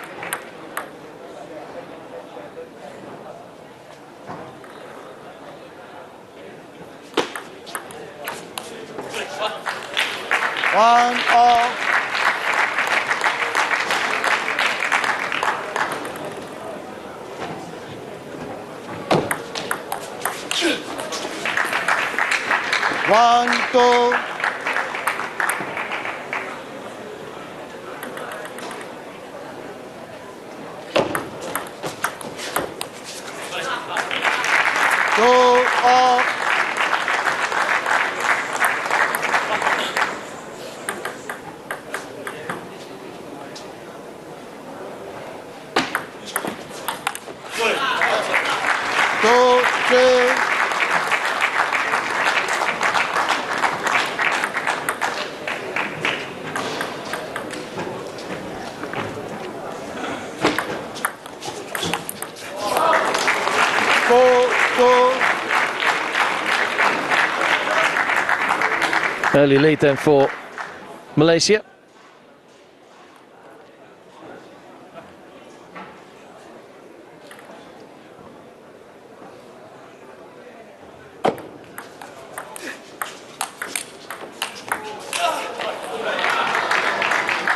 S4: One all. One, two. Two, off. Two, three.
S1: Early lead then for Malaysia.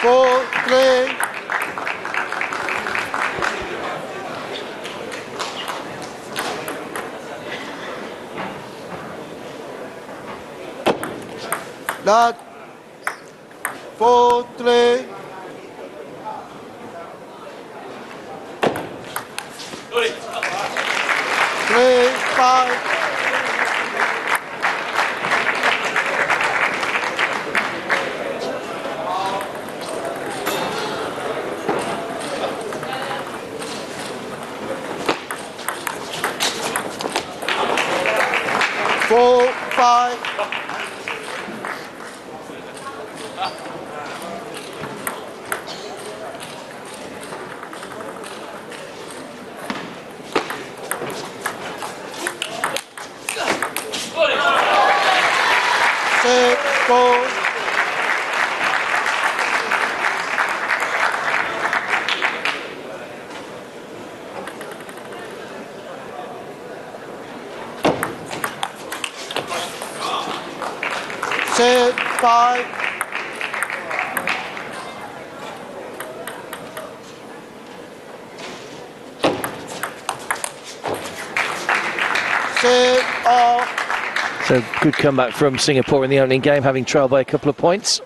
S4: Four, three. That 4, 3. Three, 5. Four, 5. 5. Off.
S1: So good comeback from Singapore in the opening game, having trailed by a couple of points.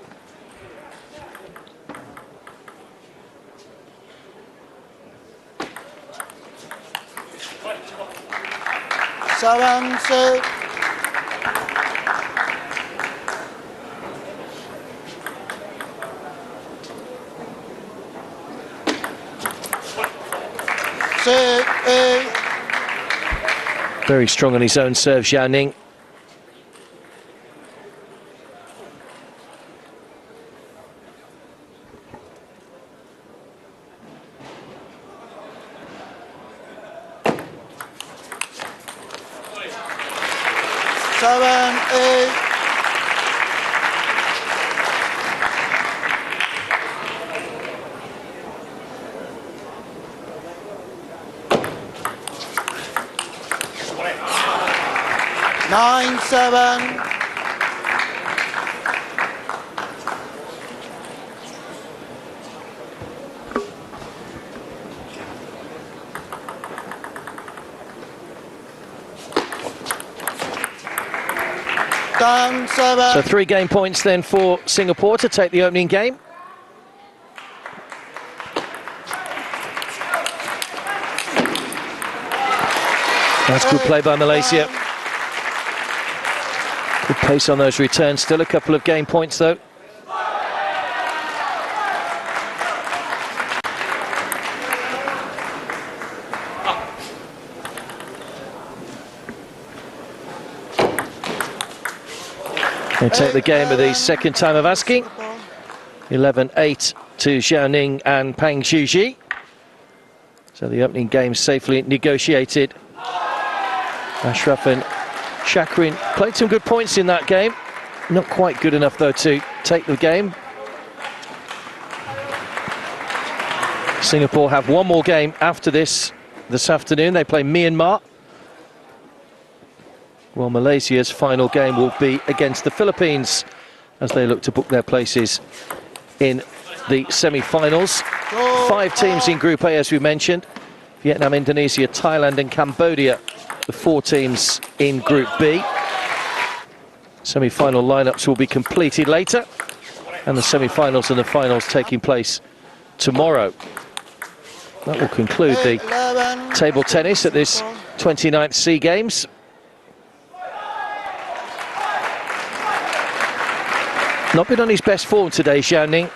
S4: Seven, 6.
S1: Very strong on his own serve, Ning.
S4: Seven, 8. Nine, 7. Down, 7.
S1: So 3 game points then for Singapore to take the opening game. That's good play by Malaysia. Good pace on those returns. Still a couple of game points though. They take the game with the second time of asking. 11-8 to Xiao Ning and Pang Xuji. So the opening game safely negotiated. Ashraf and Shakirin played some good points in that game. Not quite good enough though to take the game. Singapore have one more game after this afternoon. They play Myanmar. Well, Malaysia's final game will be against the Philippines as they look to book their places in the semi-finals. 5 teams in Group A, as we mentioned. Vietnam, Indonesia, Thailand and Cambodia, the 4 teams in Group B. Semi-final lineups will be completed later, and the semi-finals and the finals taking place tomorrow. That will conclude the table tennis at this 29th SEA Games. Not been on his best form today, Xiao Ning.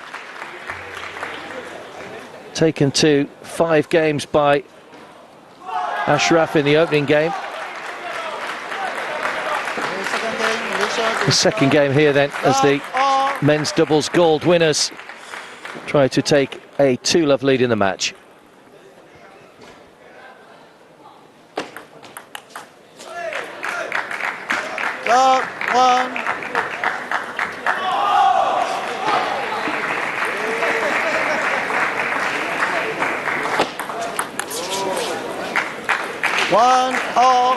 S1: Taken to 5 games by Ashraf in the opening game. The second game here then, as the men's doubles gold winners try to take a 2-love lead in the match.
S4: One. One all.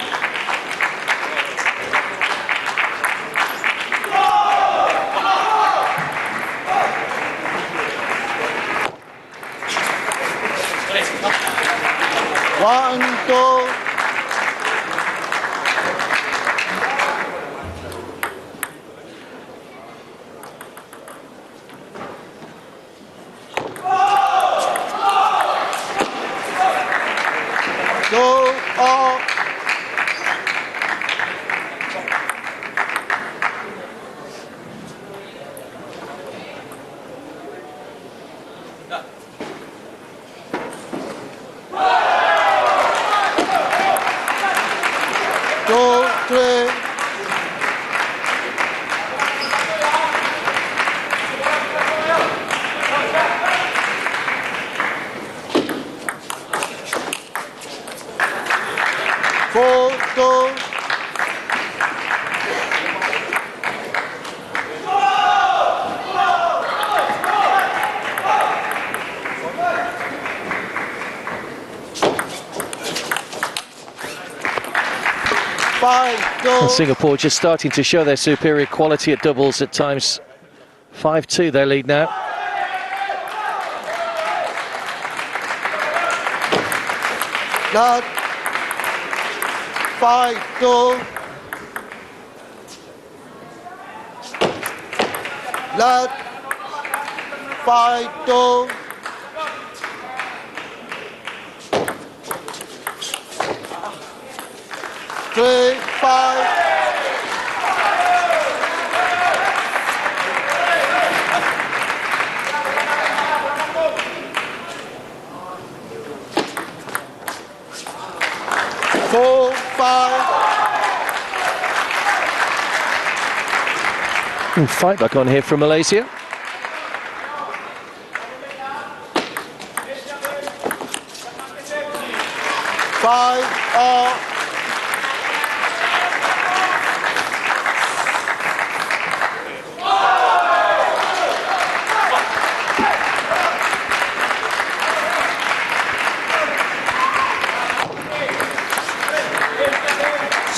S4: One, two.
S1: And Singapore just starting to show their superior quality at doubles at times. 5-2 their lead now.
S4: Not 5-2. Not 5-2. Three, 5. Four, 5.
S1: Fight back on here from Malaysia.
S4: Five, all.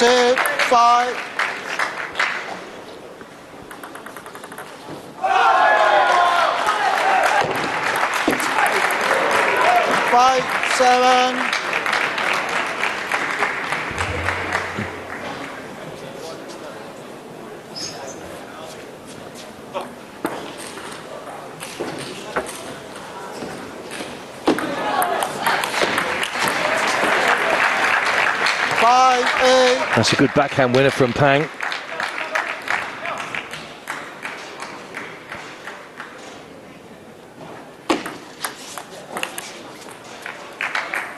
S4: Six, 5. 5, 7. Five, 5-8.
S1: That's a good backhand winner from Pang.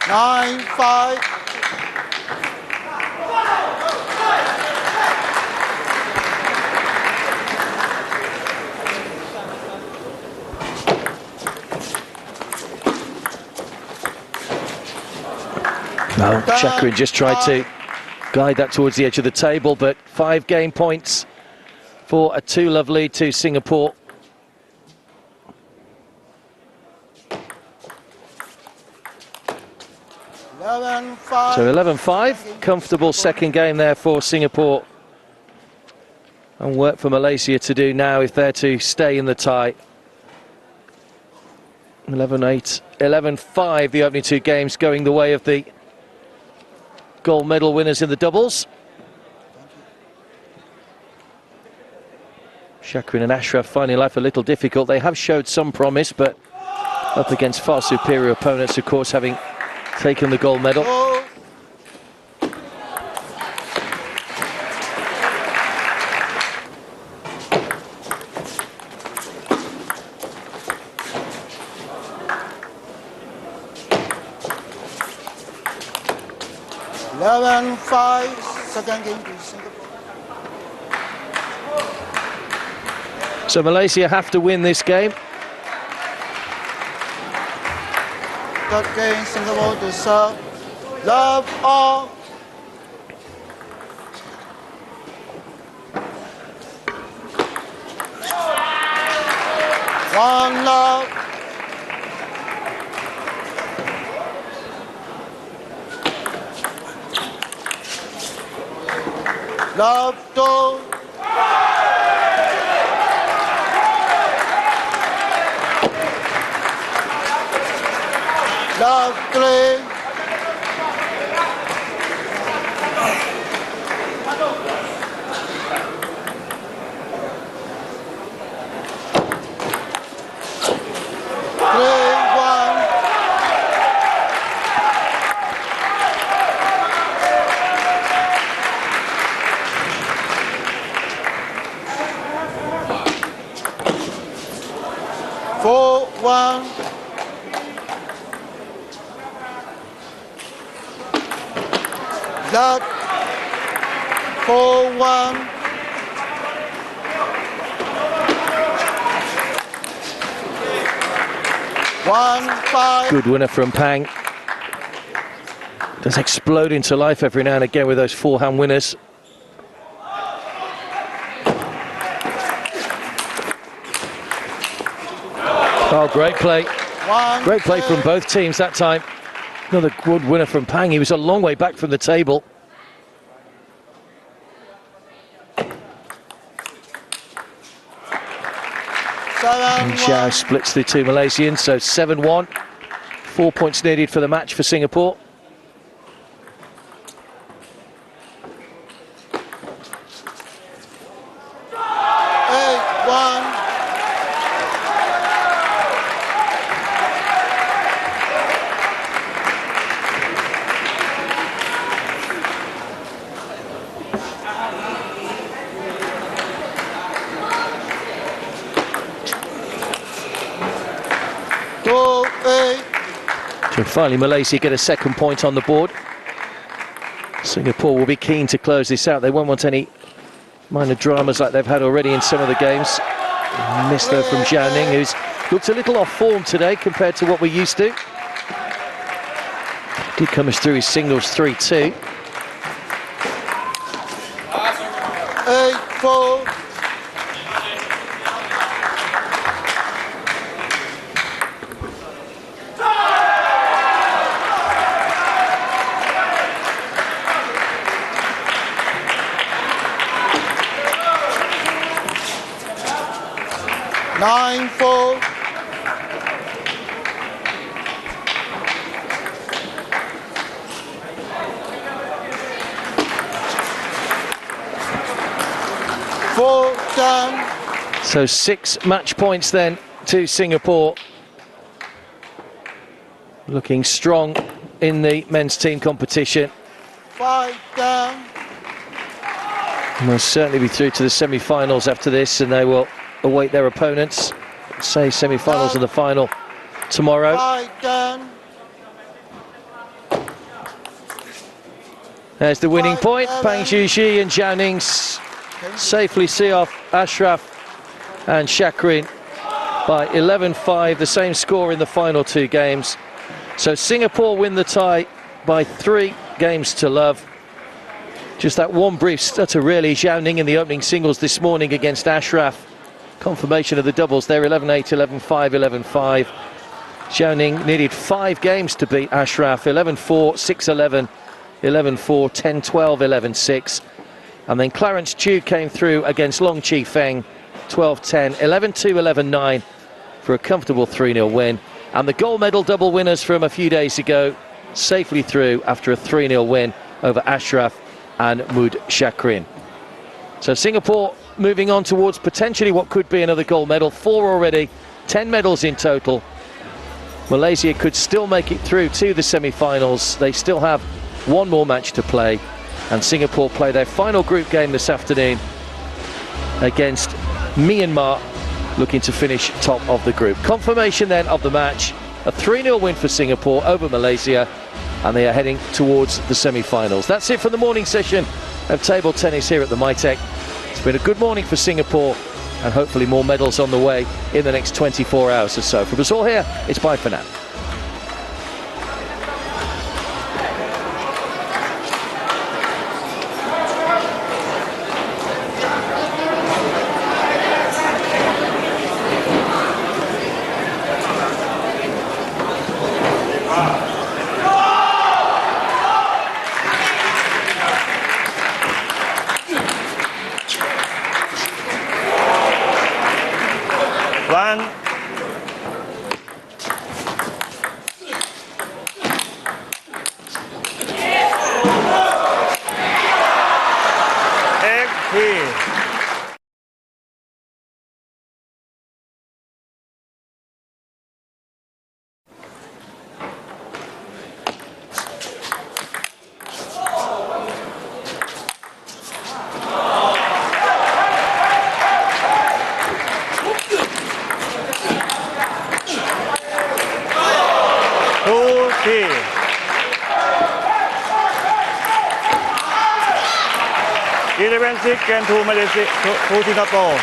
S4: Nine, 5.
S1: No, Shakirin just tried to guide that towards the edge of the table, but 5 game points for a 2-love lead to Singapore. So 11-5, comfortable second game there for Singapore. And work for Malaysia to do now if they're to stay in the tie. 11-8, 11-5, the opening 2 games going the way of the gold medal winners in the doubles. Shakirin and Ashraf finding life a little difficult. They have showed some promise, but up against far superior opponents, of course, having taken the gold medal.
S4: 11-5, second game to Singapore.
S1: So Malaysia have to win this game.
S4: Third game, Singapore to serve. Love all. One love. Love 2. Love 3. That 4-1.
S1: Good winner from Pang. Does explode into life every now and again with those forehand winners. Oh, great play. Great play from both teams that time. Another good winner from Pang. He was a long way back from the table. And Zhao splits the 2 Malaysians, so 7-1. 4 points needed for the match for Singapore. So finally Malaysia get a second point on the board. Singapore will be keen to close this out. They won't want any minor dramas like they've had already in some of the games. Missed though from Ning, who's looked a little off form today compared to what we're used to. Did come us through his singles 3-2.
S4: 8-4. Nine, 4.
S1: So 6 match points then to Singapore. Looking strong in the men's team competition.
S4: 5-10.
S1: Will certainly be through to the semi-finals after this, and they will await their opponents. Say semi-finals and the final tomorrow.
S4: 5-10.
S1: There's the winning point. Pang Chee and Zhao Ning safely see off Ashraf and Shakirin by 11-5, the same score in the final two games. So Singapore win the tie by 3 games to love. Just that one brief stutter really. Zhao Ning in the opening singles this morning against Ashraf. Confirmation of the doubles there, 11-8, 11-5, 11-5. Zhao Ning needed 5 games to beat Ashraf, 11-4, 6-11, 11-4, 10-12, 11-6. And then Clarence Chee came through against Leong Feng, 12-10, 11-2, 11-9 for a comfortable 3-0 win. And the gold medal double winners from a few days ago safely through after a 3-0 win over Ashraf and Shakirin. So Singapore moving on towards potentially what could be another gold medal. 4 already, 10 medals in total. Malaysia could still make it through to the semi-finals. They still have one more match to play, and Singapore play their final group game this afternoon against Myanmar, looking to finish top of the group. Confirmation then of the match, a 3-0 win for Singapore over Malaysia, and they are heading towards the semi-finals. That's it for the morning session of table tennis here at the Mytech. It's been a good morning for Singapore, and hopefully more medals on the way in the next 24 hours or so. From us all here, it's bye for now.
S3: And to Malaysia, to Singapore.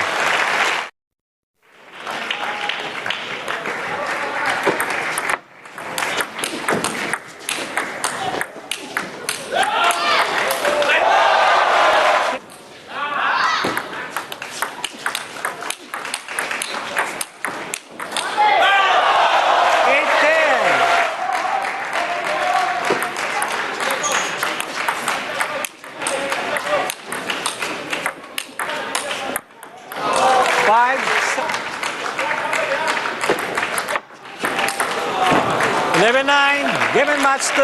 S3: Match 2.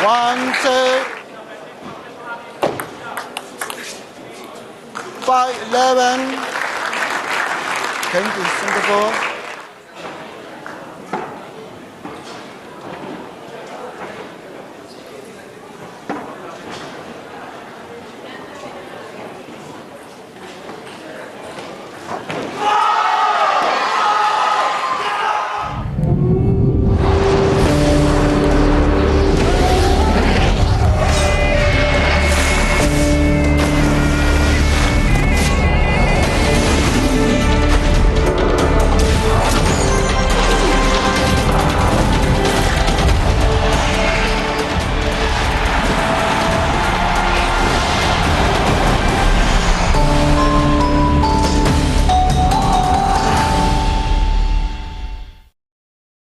S4: One, two. 5-11. Came to Singapore.